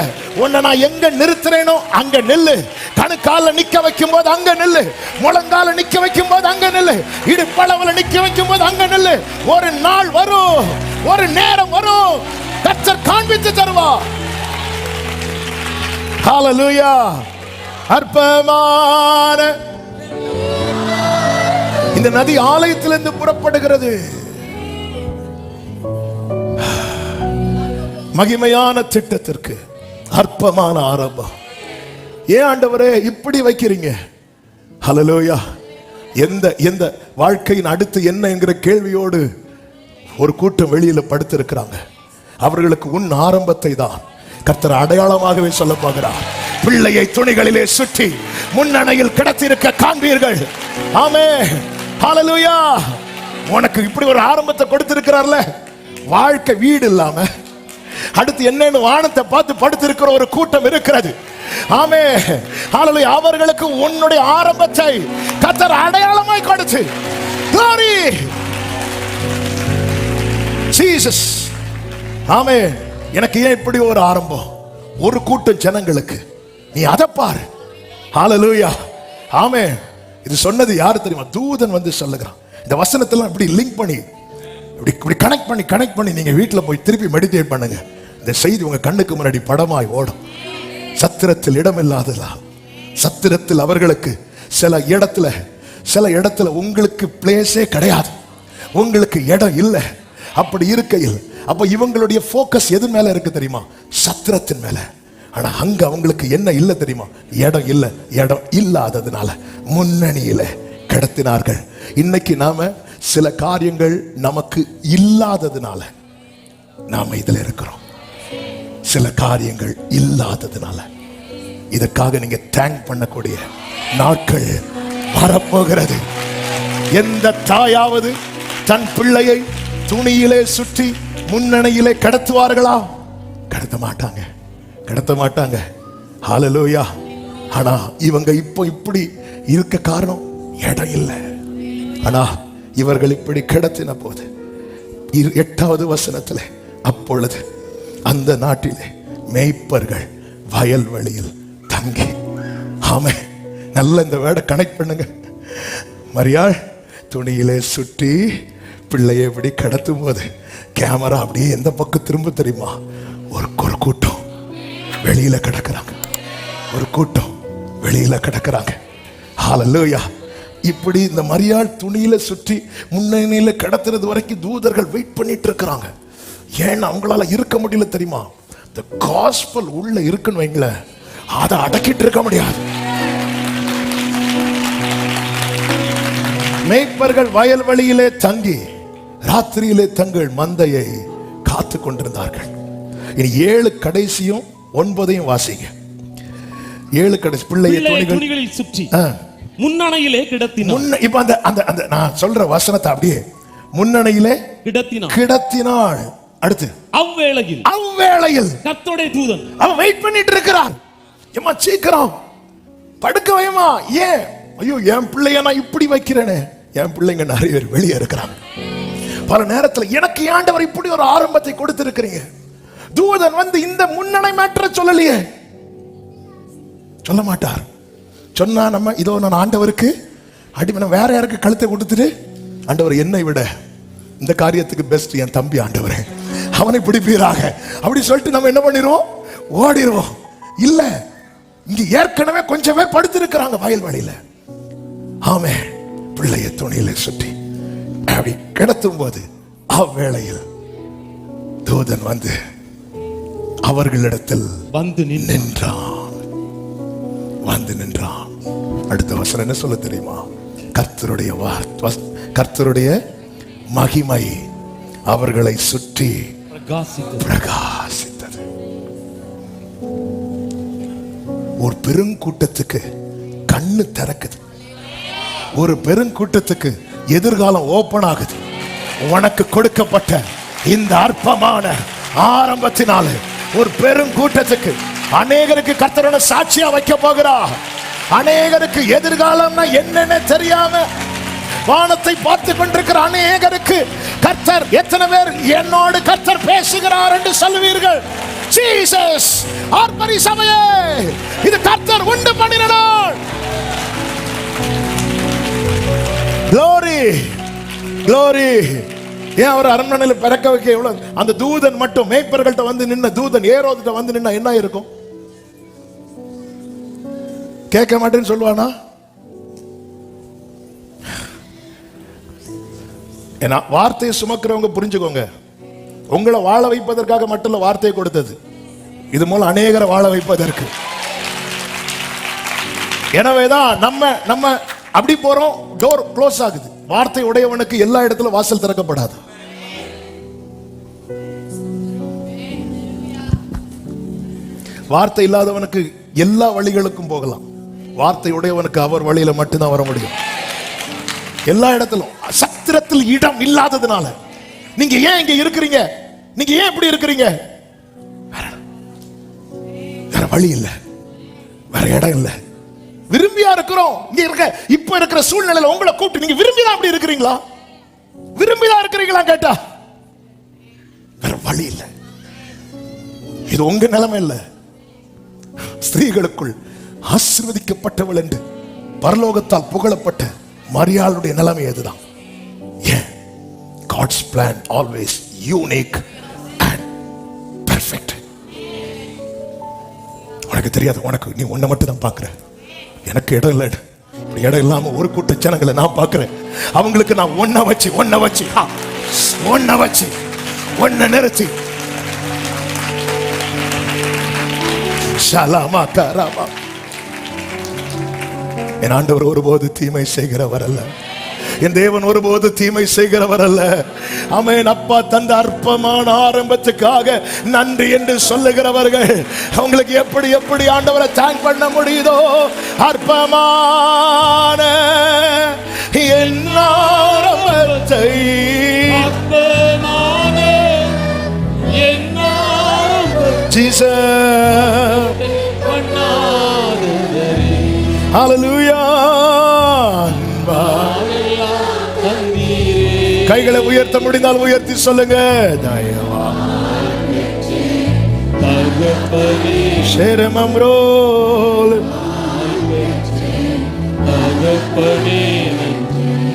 உன்னை நான் எங்க நிறுத்துறேனோ அங்க நில்லு. கணுக்கால நிக்க வைக்கும் போது அங்க நில்லு, முழங்கால நிக்க வைக்கும் போது அங்க நில்லு, இடுப்பளவுல நிக்க வைக்கும் போது அங்க நில்லு. ஒரு நாள் வரும், ஒரு நேரம் வரும், கர்த்தர் காண்பித்து தருவார். ஹalleluya. அற்பமான இந்த நதி ஆலயத்திலிருந்து புறப்படுகிறது. மகிமையான திட்டத்திற்கு அற்பமான ஆரம்பம். ஏன் ஆண்டவரே இப்படி வைக்கிறீங்க? ஹalleluya. எந்த வாழ்க்கையின் அடுத்து என்ன என்கிற கேள்வியோடு ஒரு கூட்டம் வெளியில படுத்திருக்கிறாங்க. அவர்களுக்கு உன் ஆரம்பத்தை தான் கர்த்தர் அடையாளமாகவே சொல்ல போகிறார். பிள்ளையை துணிகளிலே சுற்றி முன்னணையில் கிடத்திருக்க காண்பீர்கள். ஆமென். ஹalleluya. உனக்கு இப்படி ஒரு ஆரம்பத்தை கொடுத்திருக்கிறார்ல. வாழ்க்கை வீடு இல்லாம அடுத்து என்னன்னு வானத்தை பார்த்து படுத்திருக்கிற ஒரு கூட்டம் இருக்கிறது. ஆமென். ஹalleluya. அவர்களுக்கு உன்னுடைய ஆரம்பத்தை கர்த்தர் அடையாளமாய் கொடுத்து, glory Jesus. ஆமென். எனக்கு ஏன் இப்படி ஒரு ஆரம்பம்? ஒரு கூட்டம் ஜனங்களுக்கு நீ அதை பாரு. ஹalleluya. ஆமென். இது சொன்னது யாரு தெரியுமா? தூதன் வந்து சொல்லுகிறான். இந்த வசனத்தெல்லாம் இப்படி லிங்க் பண்ணி இப்படி கனெக்ட் பண்ணி நீங்க வீட்டுல போய் திருப்பி மெடிடேட் பண்ணுங்க. இந்த செய்தி உங்க கண்ணுக்கு முன்னாடி படமாய் ஓடும். சத்திரத்தில் இடம் இல்லாததா? சத்திரத்தில் அவர்களுக்கு சில இடத்துல உங்களுக்கு பிளேஸே கிடையாது, உங்களுக்கு இடம் இல்லை. அப்படி இருக்கையில் அப்ப இவங்களுடைய போக்கஸ் எது மேல இருக்கு தெரியுமா? சத்திரத்தின் மேல. ஆனா அங்க அவங்களுக்கு என்ன இல்லை தெரியுமா? இடம் இல்லை. இடம் இல்லாததுனால முன்னணியில கடத்தினார்கள். இன்னைக்கு நாம சில காரியங்கள் நமக்கு இல்லாததுனால நாம இதுல இருக்கிறோம். சில காரியங்கள் இல்லாததுனால இதற்காக நீங்க தேங்க் பண்ணக்கூடிய நாட்கள் வரப்போகிறது. எந்த தாயாவது தன் பிள்ளையை துணியிலே சுற்றி முன்னணியிலே கடத்துவார்களா? கடத்த மாட்டாங்க. ஹalleluya. ஆனா இவங்க இப்படி இருக்க காரணம் இடம் இல்லை. ஆனா இவர்கள் இப்படி கிடத்தின போது 8வது வசனத்துல, அப்பொழுது அந்த நாட்டிலே மேய்ப்பர்கள் வயல்வெளியில் தங்கி. ஆமென். நல்ல இந்த வேர்டை கனெக்ட் பண்ணுங்க. மரியாள் துணியிலே சுற்றி பிள்ளையை இப்படி கடத்தும் போது கேமரா அப்படியே எந்த பக்கம் திரும்ப தெரியுமா? ஒரு கூட்டம் வெளியில கிடக்குறாங்க. ஒரு கூட்டம் வெளியில கிடக்குறாங்க. ஹalleluya. இப்படி இந்த மரியாள் துணியில சுற்றி முன்னணியில கடத்துறது வரைக்கும் தூதர்கள் வெயிட் பண்ணிட்டு இருக்கிறாங்க. ஏன்னா அவங்களால இருக்க முடியல தெரியுமா? இந்த காஸ்பல் உள்ள இருக்குன்னு வைங்கள, அதை அடக்கிட்டு இருக்க முடியாது. மேய்ப்பர்கள் வயல்வெளியிலே தங்கி ராத்திரியிலே தங்கள் மந்தையை காத்து கொண்டிருந்தார்கள். இனி 7 கடைசியும் 9ஐயும் வாசிங்க. 7 கடைசி பிள்ளையை துணிகளில் சுற்றி முன்னணையிலே கிடத்தினாள். இப்ப அந்த நான் சொல்ற வசனத்தை அப்படியே முன்னணையிலே கிடத்தினாள். அடுத்து அவ்வேளையில் கர்த்தருடைய தூதன் அவன் வெயிட் பண்ணிட்டு இருக்கிறான். ஏமா சீக்கிரம் படுக்க வைமா. ஏன்? ஐயோ என் பிள்ளைய நான் இப்படி வைக்கிறேனே. என் பிள்ளைங்க நிறைய பேர் வெளியே இருக்கிறாங்க. பல நேரத்தில் எனக்கு ஆண்டவர் இப்படி ஒரு ஆரம்பத்தை கொடுத்திருக்கிறீங்க. தூதன் வந்து இந்த முன்னணை மேட்டரை சொல்லலையே, சொல்ல மாட்டார். சொன்னா நம்ம இதோ நான் ஆண்டவருக்கு அடிமை வேற யாருக்கு கழுத்தை கொடுத்துட்டு, ஆண்டவர் என்னை விட இந்த காரியத்துக்கு பெஸ்ட் என் தம்பி ஆண்டவரே, அவனை பிடிப்பீராக அப்படி சொல்லிட்டு நம்ம என்ன பண்ணிடுவோம்? ஓடிடுவோம். இல்ல, இங்க ஏற்கனவே கொஞ்சம் பேர் படுத்திருக்கிறாங்க வயல்வெளியில. ஆமே, பிள்ளைய துணியில சுற்றி அப்படி கிடத்தும் போது அவ்வேளையில் தூதன் வந்து அவர்களிடத்தில் வந்து நின்றான். அடுத்த வசனம் என்ன சொல்ல தெரியுமா? கர்த்தருடைய மகிமை அவர்களை சுற்றி பிரகாசித்தது. ஒரு பெருங்கூட்டத்துக்கு கண்ணு திறக்குது. ஒரு பெருங்கூட்டத்துக்கு எதிர்காலம் ஓபன் ஆகுது. உனக்கு கொடுக்கப்பட்ட இந்த அற்பமான ஆரம்பத்தினால ஒரு பெருங்கூட்டத்துக்கு, அநேகருக்கு கர்த்தரோட சாட்சியா வைக்க போகிறார். அநேகருக்கு எதிர்காலம்னா என்னன்னு தெரியாம வானத்தை பார்த்து கொண்டிருக்கிற அநேகருக்கு கர்த்தர், எத்தனை பேர் என்னோடு கர்த்தர் பேசுகிறார் என்று சொல்லுவீர்கள்? ஜீசஸ் ஆர்ப்பரி சபையே, இது கர்த்தர் உண்டு பண்ணின நாள். Glory, glory. ஏன் அவர் அரண்மனையில் பிறக்க வைக்க எவ்வளவு, அந்த தூதன் மட்டும் மேய்ப்பர்கள்ட்ட வந்து நின்ன தூதன் ஏரோதுட்ட வந்து நின்னா என்ன இருக்கும்? கேட்க மாட்டேன்னு சொல்லுவானா? ஏன்னா வார்த்தையை சுமக்கிறவங்க புரிஞ்சுக்கோங்க, உங்களை வாழ வைப்பதற்காக மட்டும் வார்த்தையை கொடுத்தது, இது மூலம் அநேகரை வாழ வைப்பதற்கு. எனவேதான் நம்ம அப்படி போறோம், டோர் க்ளோஸ் ஆகுது. வார்த்தை உடையவனுக்கு எல்லா இடத்துல வாசல் திறக்கப்படாது. வார்த்தை இல்லாதவனுக்கு எல்லா வழிகளுக்கும் போகலாம். வார்த்தை உடையவனுக்கு அவர் வழியில மட்டும்தான் வர முடியும். எல்லா இடத்திலும் சத்திரத்தில் இடம் இல்லாததுனால நீங்க ஏன் இங்க இருக்கிறீங்க? நீங்க ஏன் இப்படி இருக்கிறீங்க? வேற வழி இல்ல, வேற இடம் இல்ல. விரும்பியா இருக்கிறோம். இங்க இருக்க இப்ப இருக்கிற சூழ்நிலையில உங்களை கூப்பிட்டு நீங்க விரும்பிதான் அப்படி இருக்கிறீங்களா? விரும்பிதான் இருக்கிறீங்களா கேட்டா வேற வழி இல்ல. இது உங்க நிலைமை இல்ல. ஸ்திரீகளுக்குள் ஆசீர்வதிக்கப்பட்டவள் என்று பரலோகத்தால் புகழப்பட்ட மரியாளுடைய நிலைமை அதுதான். ஏன்? God's plan always unique and perfect. உனக்கு தெரியாது, உனக்கு நீ உன்னை மட்டும் தான் பார்க்கிற. எனக்கு இடம் இல்லை. இடம் இல்லாம ஒரு கூட்ட ஜனங்களை நான் பார்க்கிறேன். அவங்களுக்கு நான் ஒன்ன வச்சு நிறுத்தி ஷலாமா கராமா. என் ஆண்டவர் ஒருபோது தீமை செய்கிறவர் அல்ல. என் தேவன் ஒருபோது தீமை செய்கிறவர் அல்ல. ஆமென். அப்பா தந்த அற்பமான ஆரம்பத்துக்காக நன்றி என்று சொல்லுகிறவர்கள் அவங்களுக்கு எப்படி எப்படி ஆண்டவரை தேங்க் பண்ண முடியுதோ, அற்பமான என் ஆரம்பத்தை ஜீசஸ் ஹல்லேலூயா. கைகளை உயர்த்த முடிந்தால் உயர்த்தி சொல்லுங்க.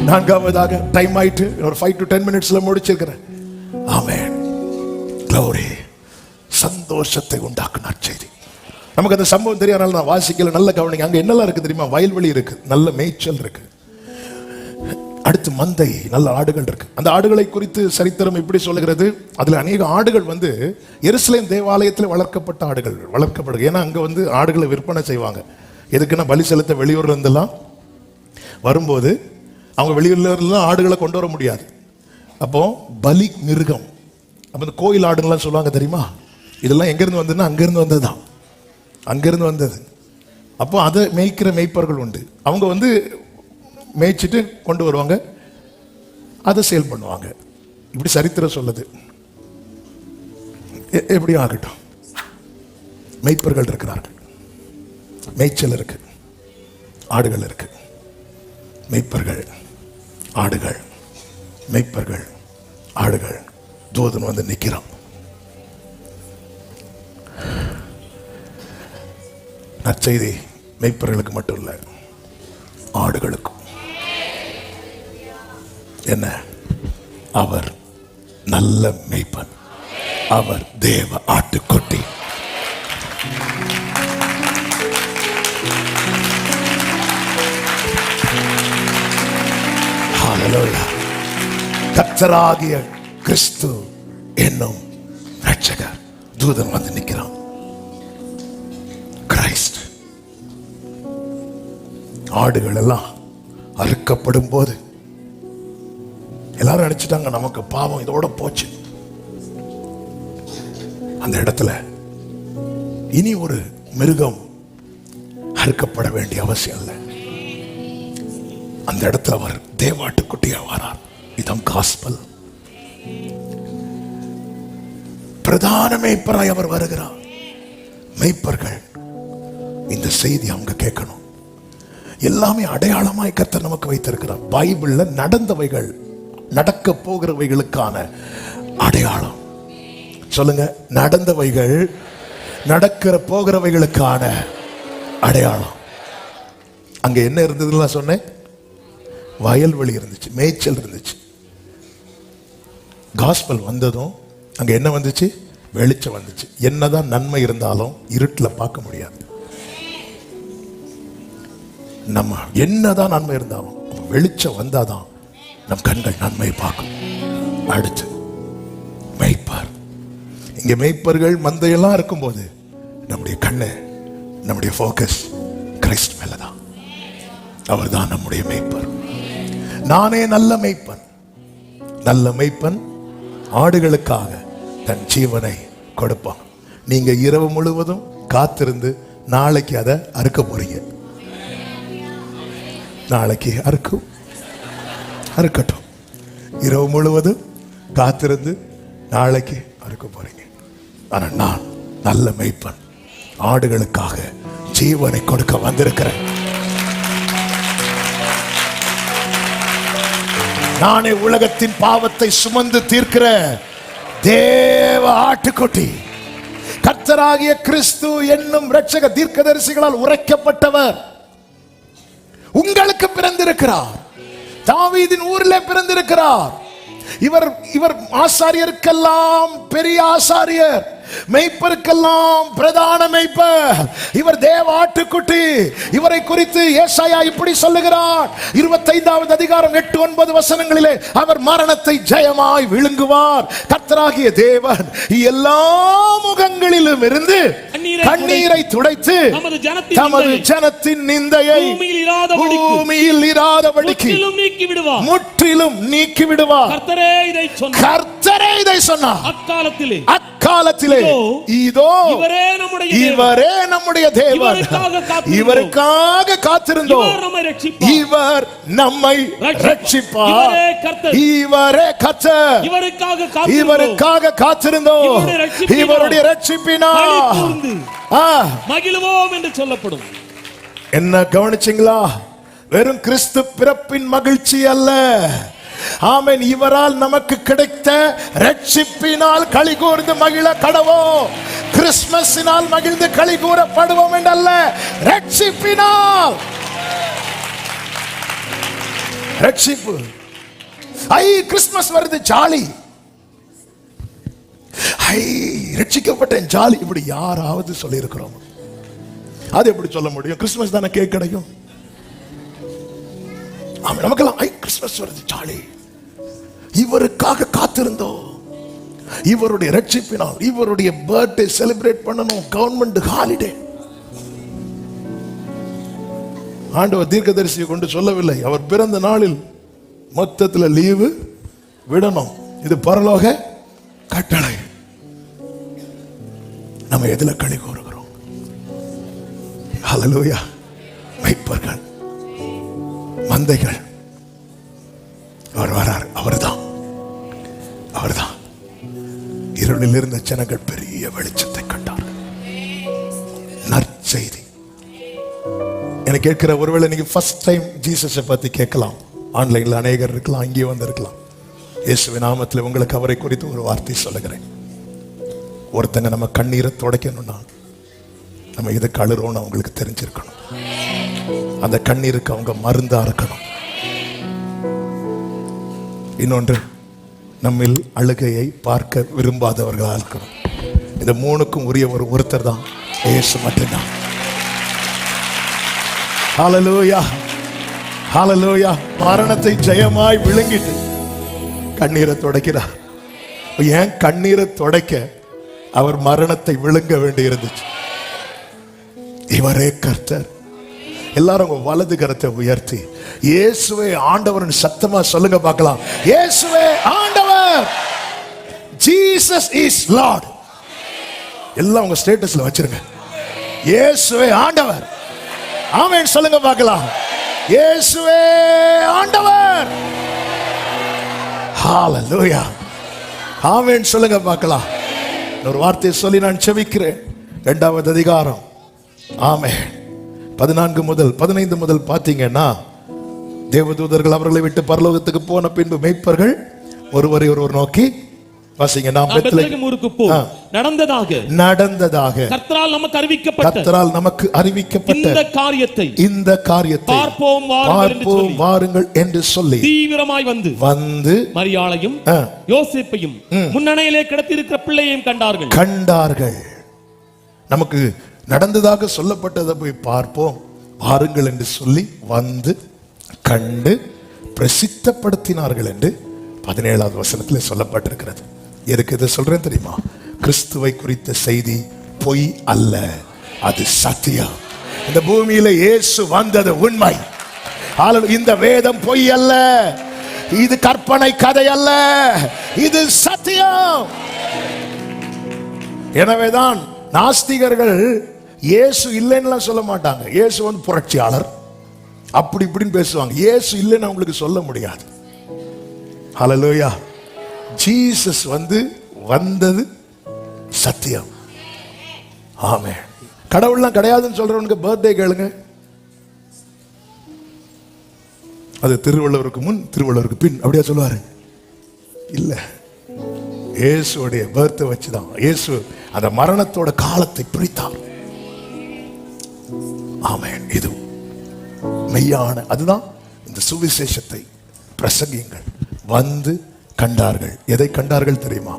நான்காவதாக டைம் ஆயிட்டு ஒரு 5 to 10 minutes முடிச்சிருக்கிறேன். ஆமென். glory. சந்தோஷத்தை உண்டாக்குனார் செய்தி. நமக்கு அந்த சம்பவம் தெரியாதனால நான் வாசிக்கல. நல்ல கவனிங்க. அங்க என்னெல்லாம் இருக்கு தெரியுமா? வயல்வெளி இருக்கு, நல்ல மேய்ச்சல் இருக்கு, அடுத்து மந்தை, நல்ல ஆடுகள் இருக்கு. அந்த ஆடுகளை குறித்து சரித்திரம் இப்படி சொல்லுகிறது, அதுல அநேக ஆடுகள் வந்து எருசலேம் தேவாலயத்தில் வளர்க்கப்பட்ட ஆடுகள் வளர்க்கப்படுது. ஏன்னா அங்க வந்து ஆடுகளை விற்பனை செய்வாங்க. எதுக்குன்னா பலி செலுத்த வெளியூர்ல இருந்தெல்லாம் வரும்போது அவங்க வெளியூர்ல இருந்தெல்லாம் ஆடுகளை கொண்டு வர முடியாது. அப்போ பலி மிருகம், அப்போ இந்த கோயில் ஆடுங்கள்லாம் சொல்லுவாங்க தெரியுமா? இதெல்லாம் எங்கிருந்து வந்ததுன்னா அங்கிருந்து வந்ததுதான், அங்கிருந்து வந்தது. அப்போ அதை மேய்க்கிற மேய்ப்பர்கள் உண்டு. அவங்க வந்து மேய்ச்சிட்டு கொண்டு வருவாங்க, அதை சேல் பண்ணுவாங்க. இப்படி சரித்திரம் சொல்லுது. எப்படி ஆகட்டும், மேய்ப்பர்கள் இருக்கிறார்கள், மேய்ச்சல் இருக்கு, ஆடுகள் இருக்கு. மேய்ப்பர்கள், ஆடுகள், மேய்ப்பர்கள், ஆடுகள். தூதன் வந்து நிற்கிறான். நற்செய்தி மேய்ப்பர்களுக்கு மட்டும் இல்லை, ஆடுகளுக்கும். என்ன? அவர் நல்ல மேய்ப்பன், அவர் தேவ ஆட்டுக்குட்டி. ஹல்லேலூயா. கர்த்தராகிய கிறிஸ்து என்னும் இரட்சகர். தூதன் வந்து நிற்கிறான். கிறிஸ்ட். ஆடுகள் எல்லாம் அறுக்கப்படும் போது எல்லாரும் நினைச்சிட்டாங்க நமக்கு பாவம் இதோட போச்சு. அந்த இடத்துல இனி ஒரு மிருகம் அறுக்கப்பட வேண்டிய அவசியம் இல்லை. அந்த இடத்துல அவர் தேவாட்டுக்குட்டியா வரார். இதான் காஸ்பல். பிரதான மேய்ப்பராய் அவர் வருகிறார். மேய்ப்பர்கள் இந்த செய்தி அவங்க கேட்கணும். எல்லாமே அடையாளமாய் கர்த்தர் நமக்கு வைத்திருக்கிறார். பைபிள்ல நடந்தவைகள், நடக்க போகிறவைகளுக்கான அடையாளம். சொல்லுங்க, நடந்தவைகள் நடக்கிற போகிறவைகளுக்கான அடையாளம். அங்க என்ன இருந்ததுன்னு சொன்னேன்? வயல்வெளி இருந்துச்சு, மேய்ச்சல் இருந்துச்சு. காஸ்பல் வந்ததும் அங்க என்ன வந்துச்சு? வெளிச்சம் வந்துச்சு. என்னதான் நன்மை இருந்தாலும் இருட்டில் பார்க்க முடியாது. நம்ம என்னதான் நன்மை இருந்தாலும் வெளிச்சம் வந்தாதான் நம் கண்கள் நன்மையை பார்க்கும். அடுத்து மேய்ப்பார். இங்க மேய்ப்பர்கள் மந்தையெல்லாம் இருக்கும்போது நம்முடைய கண்ணு, நம்முடைய போக்கஸ் கிறிஸ்து மேலதான். அவர் தான் நம்முடைய மேய்ப்பர். நானே நல்ல மேய்ப்பன். நல்ல மேய்ப்பன் ஆடுகளுக்காக தன் ஜீவனை கொடுப்பான். நீங்க இரவு முழுவதும் காத்திருந்து நாளைக்கு அதை அறுக்க போறீங்க. நாளைக்கு அறுக்கட்டும். இரவு முழுவதும் காத்திருந்து நாளைக்கு அறுக்க போறீங்க. ஆனா நான் நல்ல மேய்ப்பன், ஆடுகளுக்காக ஜீவனை கொடுக்க வந்திருக்கிறேன். நானே உலகத்தின் பாவத்தை சுமந்து தீர்க்கிற தேவ ஆட்டுக்குட்டி. கர்த்தராகிய கிறிஸ்து என்னும் இரட்சக தீர்க்கதரிசிகளால் உரைக்கப்பட்டவர் உங்களுக்கு பிறந்திருக்கிறார். தாவீதின் ஊரிலே பிறந்திருக்கிறார். இவர் ஆசாரியருக்கெல்லாம் பெரிய ஆசாரியர், மெய்ப்பருக்கெல்லாம் பிரதான மெய்ப்பர். இவர் தேவ ஆட்டுக்குட்டி. இவரை குறித்து ஏசாயா இப்படி சொல்லுகிறார். 25வது அதிகாரம் 8-9 வசனங்களிலே அவர் மரணத்தை ஜெயமாய் விழுங்குவார். கர்த்தராகிய தேவன் எல்லா முகங்களிலும் இருந்து கண்ணீரை துடைத்து தமது ஜனத்தின் நிந்தையை பூமியில் இராதபடிக்கு முற்றிலும் நீக்கி விடுவார். கர்த்தரே இதை சொன்னார். அக்காலத்திலே இதோ இவரே நம்முடைய தேவன், இவருக்காக காத்திருந்தோம், இவர் நம்மை ரட்சிப்பார். இவரே கர்த்தர், இவருக்காக காத்திருந்தோம், இவருடைய ரட்சிப்பினால் மகிழ்வோம் என்று சொல்லப்படும். என்ன கவனிச்சீங்களா? வெறும் கிறிஸ்து பிறப்பின் மகிழ்ச்சி அல்ல. ஆமென். இவரால் நமக்கு கிடைத்த ரட்சிப்பினால் களி கூர்ந்து மகிழ கடவோம். கிறிஸ்துமஸினால் மகிழ்ந்து களி கூறப்படுவோம் என்றல்ல, ரட்சிப்பினால். ரட்சிப்பு. கிறிஸ்துமஸ் வருது, ஜாலி. ரட்சிக்கப்பட்ட ஜாலி. இப்படி யாராவது சொல்லி இருக்கிறோம்? அது எப்படி சொல்ல முடியும்? கிறிஸ்துமஸ் தானே கேக் கிடைக்கும். நமக்கெல்லாம் கிறிஸ்துமஸ் வருது, ஜாலி. இவருக்காக காத்திருந்தோம். இவருடைய ரட்சிப்பினால் இவருடைய பர்த்டே செலிப்ரேட் பண்ணணும். Government holiday. ஆண்டவர் தீர்க்கதரிசியை கொண்டு சொல்லவில்லை, அவர் பிறந்த நாளில் மொத்தத்தில் லீவு விடணும். இது பரலோக கட்டளை. நம்ம எதுல களி கூறுகிறோம்? ஹல்லேலூயா. மேய்ப்பர்கள், மந்தைகள். அவர் வரார். அவர்தான் இருளில் இருந்த ஜனங்கள் பெரிய வெளிச்சத்தை கண்டார்கள். நற்செய்தி. எனக்கு கேட்கிற, ஒருவேளை நீங்க ஃபர்ஸ்ட் டைம் ஜீசஸை பத்தி கேட்கலாம். ஆன்லைன்ல அநேகர் இருக்கலாம், இங்கே வந்திருக்கலாம். இயேசுவின் நாமத்தில் உங்களுக்கு அவரை குறித்து ஒரு வார்த்தை சொல்லுகிறேன். ஒருத்தங்க நம்ம கண்ணீரை துடைக்கணும்னா நம்ம எது கழுறோம்னு அவங்களுக்கு தெரிஞ்சிருக்கணும். அந்த கண்ணீருக்கு அவங்க மருந்தா இருக்கணும். இன்னொன்று, நம்மில் அழுகையை பார்க்க விரும்பாதவர்களா இருக்கணும். இந்த மூணுக்கும் உரிய ஒருத்தர் தான் இயேசு மட்டும்தான். ஹல்லேலூயா, ஹல்லேலூயா. மரணத்தை ஜெயமாய் விழுங்கிட்டு கண்ணீரை துடைக்கிறார். ஏன் கண்ணீரை துடைக்க அவர் மரணத்தை விழுங்க வேண்டி இருந்துச்சு. இவரே கர்த்தர். எல்லாரும் உங்க வலது கரத்தை உயர்த்தி இயேசுவே ஆண்டவர் சத்தமா சொல்லுங்க பார்க்கலாம். இயேசுவே ஆண்டவர். Jesus is Lord. எல்லாம் உங்க ஸ்டேட்டஸ்ல வச்சிருங்க. இயேசுவே ஆண்டவர். ஆமென் சொல்லுங்க பார்க்கலாம். இயேசுவே ஆண்டவர். ஹல்லேலூயா. ஆமென் சொல்லுங்க பார்க்கலாம். ஒரு வார்த்தையை சொல்லி நான் செபிக்கிறேன். 2வது அதிகாரம், ஆமென், 14 முதல் 15 முதல் பார்த்தீங்கன்னா, தேவதூதர்கள் அவர்களை விட்டு பரலோகத்துக்கு போன பின்பு மேய்ப்பர்கள் ஒருவரை ஒருவர் நோக்கி வாசிங்க. நாம் பெத்லகேம் ஊருக்கு போய் நடந்ததாக கர்த்தரால் நமக்கு அறிவிக்கப்பட்ட இந்த காரியத்தை பார்ப்போம் வாருங்கள் என்று சொல்லி தீவிரமாய் வந்து மரியாளையும் யோசேப்பையும் முன்னணையிலே கிடத்திருக்கிற பிள்ளையையும் கண்டார்கள். நமக்கு நடந்ததாக சொல்லப்பட்டதை போய் பார்ப்போம் வாருங்கள் என்று சொல்லி வந்து கண்டு பிரசித்தப்படுத்தினார்கள் என்று 17வது வசனத்தில் சொல்லப்பட்டிருக்கிறது. எதுக்கு இதை சொல்றேன் தெரியுமா? கிறிஸ்துவை குறித்த செய்தி பொய் அல்ல, அது சத்தியம். இந்த பூமியில இயேசு வந்தது உண்மை. இந்த வேதம் பொய் அல்ல, இது கற்பனை கதை அல்ல, இது சத்தியம். எனவேதான் நாஸ்திகர்கள் இயேசு இல்லைன்னு சொல்ல மாட்டாங்க. இயேசு வந்து புரட்சியாளர் அப்படி இப்படின்னு பேசுவாங்க. இயேசு இல்லைன்னு அவங்களுக்கு சொல்ல முடியாது. ஹல்லேலூயா. ஜீசஸ் வந்தது சத்தியம். ஆமென். கடவுள்லாம் கிடையாதுன்னு சொல்றவனுக்கு பர்த்டே கேளுங்க. அது திருவள்ளுவருக்கு முன் திருவள்ளுவருக்கு பின் அப்படியா சொல்லுவாரு? இல்ல, இயேசுடைய பர்த் வச்சுதான். இயேசு அந்த மரணத்தோட காலத்தை பிரித்தார். ஆமென். இது மெய்யான, அதுதான் இந்த சுவிசேஷத்தை பிரசங்கியுங்கள். வந்து கண்டார்கள். எதை கண்டார்கள் தெரியுமா?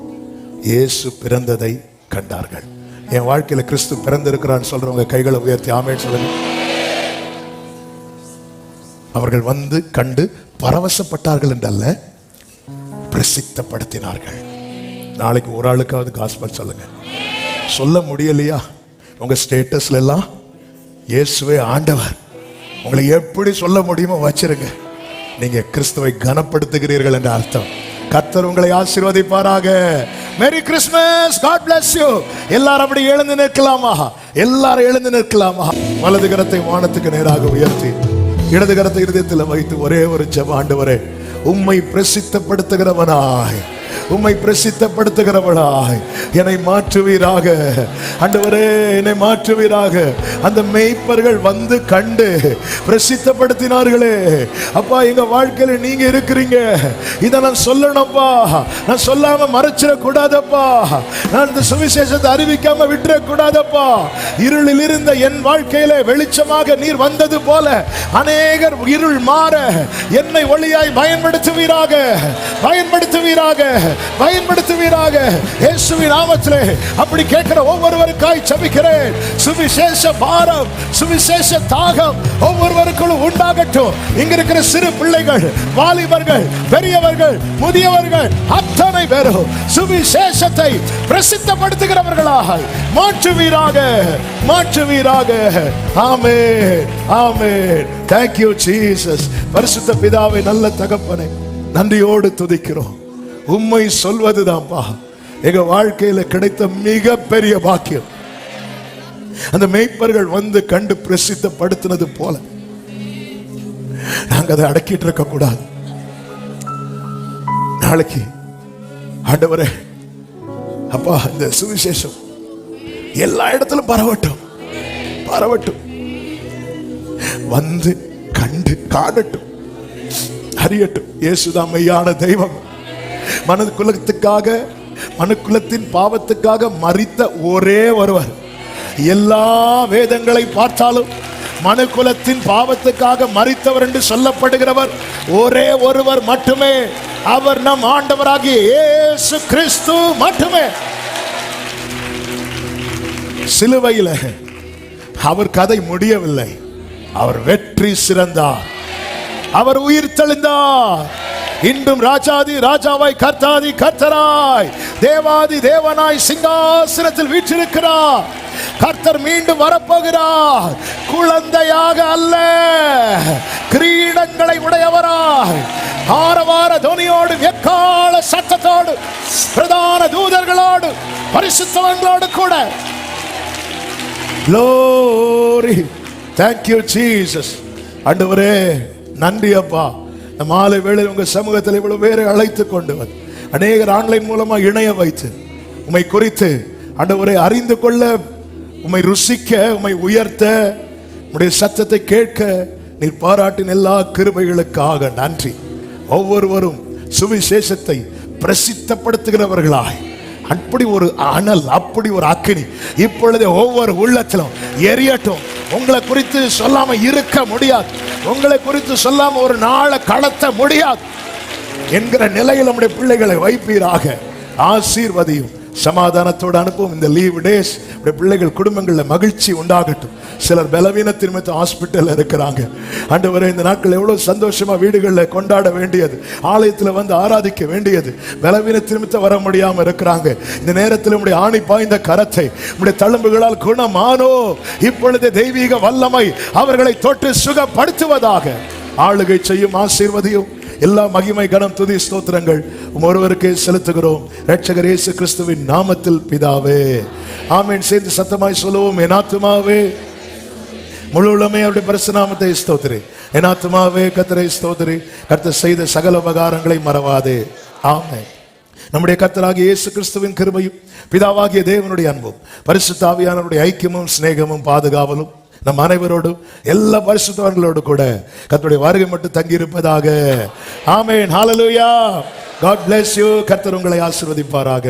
இயேசு பிறந்ததை கண்டார்கள். என் வாழ்க்கையில கிறிஸ்து பிறந்திருக்கிறான்னு சொல்றவங்க கைகளை உயர்த்தி ஆமென் சொல்லுங்க. அவர்கள் வந்து கண்டு பரவசப்பட்டார்கள் என்றல்ல, பிரசித்தப்படுத்தினார்கள். நாளைக்கு ஒரு ஆளுக்காவது காஸ்பல் சொல்லுங்க. சொல்ல முடியலையா? உங்க ஸ்டேட்டஸ்ல எல்லாம் இயேசுவே ஆண்டவர், உங்களை எப்படி சொல்ல முடியுமோ வச்சிருங்க. நீங்க கிறிஸ்துவை கனப்படுத்துகிறீர்கள் என்ற அர்த்தம். கர்த்தர் உங்களை ஆசீர்வதிப்பாராக. Merry Christmas. God bless you. எல்லாரும் அப்படி எழுந்து நிற்கலாமா? எல்லாரும் எழுந்து நிற்கலாமா? வலது கரத்தை வானத்துக்கு நேராக உயர்த்தி இடது கரத்தை இருதயத்தில் வைத்து ஒரே ஒரு ஜெபம். ஆண்டவரே, உம்மை பிரசித்தப்படுத்துகிறவனாய், உம்மை பிரசித்தப்படுத்துகிறவளாய் என்னை மாற்றுவீராக. ஆண்டவரே, என்னை மாற்றுவீராக. அந்த மேய்ப்பர்கள் வந்து கண்டு பிரசித்தப்படுத்தினார்களே அப்பா, எங்க வாழ்க்கையில நீங்க இருக்கிறீங்க. இதை நான் சொல்லணும்ப்பா. நான் சொல்லாம மறைச்சிட கூடாதப்பா. நான் இந்த சுவிசேஷத்தை அறிவிக்காம விட்டுற கூடாதப்பா. இருளில் இருந்த என் வாழ்க்கையில வெளிச்சமாக நீர் வந்தது போல அநேகர் இருள் மாற என்னை ஒளியாய் பயன்படுத்துவீராக, பயன்படுத்துவீராக, பயன்படுத்துவீராக. இயேசுவின் நாமத்திலே அப்படி கேட்கிற ஒவ்வொருவருக்காய் ஜெபிக்கிறேன். சுவிசேஷ பாரம், சுவிசேஷ தாகம் ஒவ்வொருவருக்குள்ள உண்டாகட்டும். இங்க இருக்கிற சிறு பிள்ளைகள், வாலிபர்கள், பெரியவர்கள், முதியவர்கள் அத்தனை பேரும் சுவிசேஷத்தை பிரசித்தப்படுத்துகிறவர்களாக மாற்றுவீராக, மாற்றுவீராக. ஆமென், ஆமென். Thank you Jesus. பரிசுத்த பிதாவே, நல்ல தகப்பனே, நன்றியோடு துதிக்கிறோம். உம்மை சொல்வதுதான்ப்பா எங்க வாழ்க்கையில கிடைத்த மிக பெரிய பாக்கியம். அந்த மேய்ப்பர்கள் வந்து கண்டு பிரசித்தப்படுத்தினது போல நாங்க அதை அடக்கிட்டு இருக்க கூடாது. நாளைக்கு ஆண்டவரே அப்பா, இந்த சுவிசேஷம் எல்லா இடத்திலும் பரவட்டும், பரவட்டும். வந்து கண்டு காணட்டும், அறியட்டும். இயேசுதான் மெய்யான தெய்வம். மனுக்குலத்துக்காக, மனுக்குலத்தின் பாவத்துக்காக மரித்த ஒரே ஒருவர். எல்லா வேதங்களை பார்த்தாலும் மனுக்குலத்தின் பாவத்துக்காக மரித்தவர் என்று சொல்லப்படுகிறவர் ஒரே ஒருவர் மட்டுமே. அவர் நம் ஆண்டவராகிய இயேசு கிறிஸ்து மட்டுமே. சிலுவையில் அவர் கதை முடியவில்லை. அவர் வெற்றி சிறந்தார். அவர் உயிர் தெளிந்தார். இன்றும் ராஜாதி ராஜாவாய், கர்த்தாதி கர்த்தராய், தேவாதி தேவனாய் சிங்காசனத்தில் வீற்றிருக்கிறார். கர்த்தர் மீண்டும் வரப்போகிறார். குழந்தையாக அல்ல, கிரீடங்களை உடையவராய், ஆரவார துணியோடு, எக்கால சத்தத்தோடு, பிரதான தூதர்களோடு, பரிசுத்தவான்களோடு கூட. Glory. Thank you Jesus. ஆண்டவரே, நன்றி அப்பா. மாலை வேளையில் உங்க சமூகத்தில் இவ்வளவு பேரை அழைத்து கொண்டு வந்து அநேகர் ஆன்லைன் மூலமா இணைய வைத்து உம்மை குறித்து ஆண்டவரை அறிந்து கொள்ள, உம்மை ருசிக்க, உம்மை உயர்த்த, உம்முடைய சத்தத்தை கேட்க நீர் பாராட்டின எல்லா கிருபைகளுக்காக நன்றி. ஒவ்வொருவரும் சுவிசேஷத்தை பிரசித்தப்படுத்துகிறவர்களாய், அப்படி ஒரு அனல், அப்படி ஒரு அக்கினி இப்பொழுது ஒவ்வொரு உள்ளத்திலும் எரியட்டும். உங்களை குறித்து சொல்லாம இருக்க முடியாது, உங்களை குறித்து சொல்லாம ஒரு நாளை கடத்த முடியாது என்கிற நிலையில் நம்முடைய பிள்ளைகளை வைப்பீராக. ஆசீர்வதியும், சமாதானத்தோடு அனுப்பும். இந்த லீவ் டேஸ் பிள்ளைகள் குடும்பங்களில் மகிழ்ச்சி உண்டாகட்டும். சிலர் பலவீனத்தின் நிமித்தம் ஹாஸ்பிட்டல் இருக்கிறாங்க. ஆண்டவரே, இந்த நாட்கள் எவ்வளவு சந்தோஷமா வீடுகளில் கொண்டாட வேண்டியது, ஆலயத்தில் வந்து ஆராதிக்க வேண்டியது, பலவீனத்தின் நிமித்தம் வர முடியாம இருக்கிறாங்க. இந்த நேரத்தில் உடைய ஆணி பாய்ந்த கரத்தை உடைய தழும்புகளால் குணமானோ இப்பொழுது தெய்வீக வல்லமை அவர்களை தொட்டு சுகப்படுத்துவதாக. ஆளுகை செய்யும், ஆசீர்வதியும். எல்லா மகிமை, கனம், துதி, ஸ்தோத்திரங்கள் ஒருவருக்கே செலுத்துகிறோம், இரட்சகர் இயேசு கிறிஸ்துவின் நாமத்தில் பிதாவே, ஆமென். சேர்ந்து சத்தமாய் சொல்லுவோம். என் ஆத்துமாவே முழு உள்ளமே அவருடைய பரிசுத்த நாமத்தை ஸ்தோத்திரி. என் ஆத்துமாவே கர்த்தரை ஸ்தோத்திரி. கர்த்தர் செய்த சகல உபகாரங்களை மறவாதே. ஆமென். நம்முடைய கர்த்தராகிய இயேசு கிறிஸ்துவின் கிருபையும் பிதாவாகிய தேவனுடைய அன்பும் பரிசுத்த ஆவியானவருடைய ஐக்கியமும் சிநேகமும் பாதுகாவலும் நம் அனைவரோடும் எல்லா பரிசுத்தவான்களோடு கூட கர்த்தருடைய வருகை மட்டும் தங்கி இருப்பதாக. ஆமென். ஹalleluya. God bless you. கர்த்தர் உங்களை ஆசீர்வதிப்பாராக.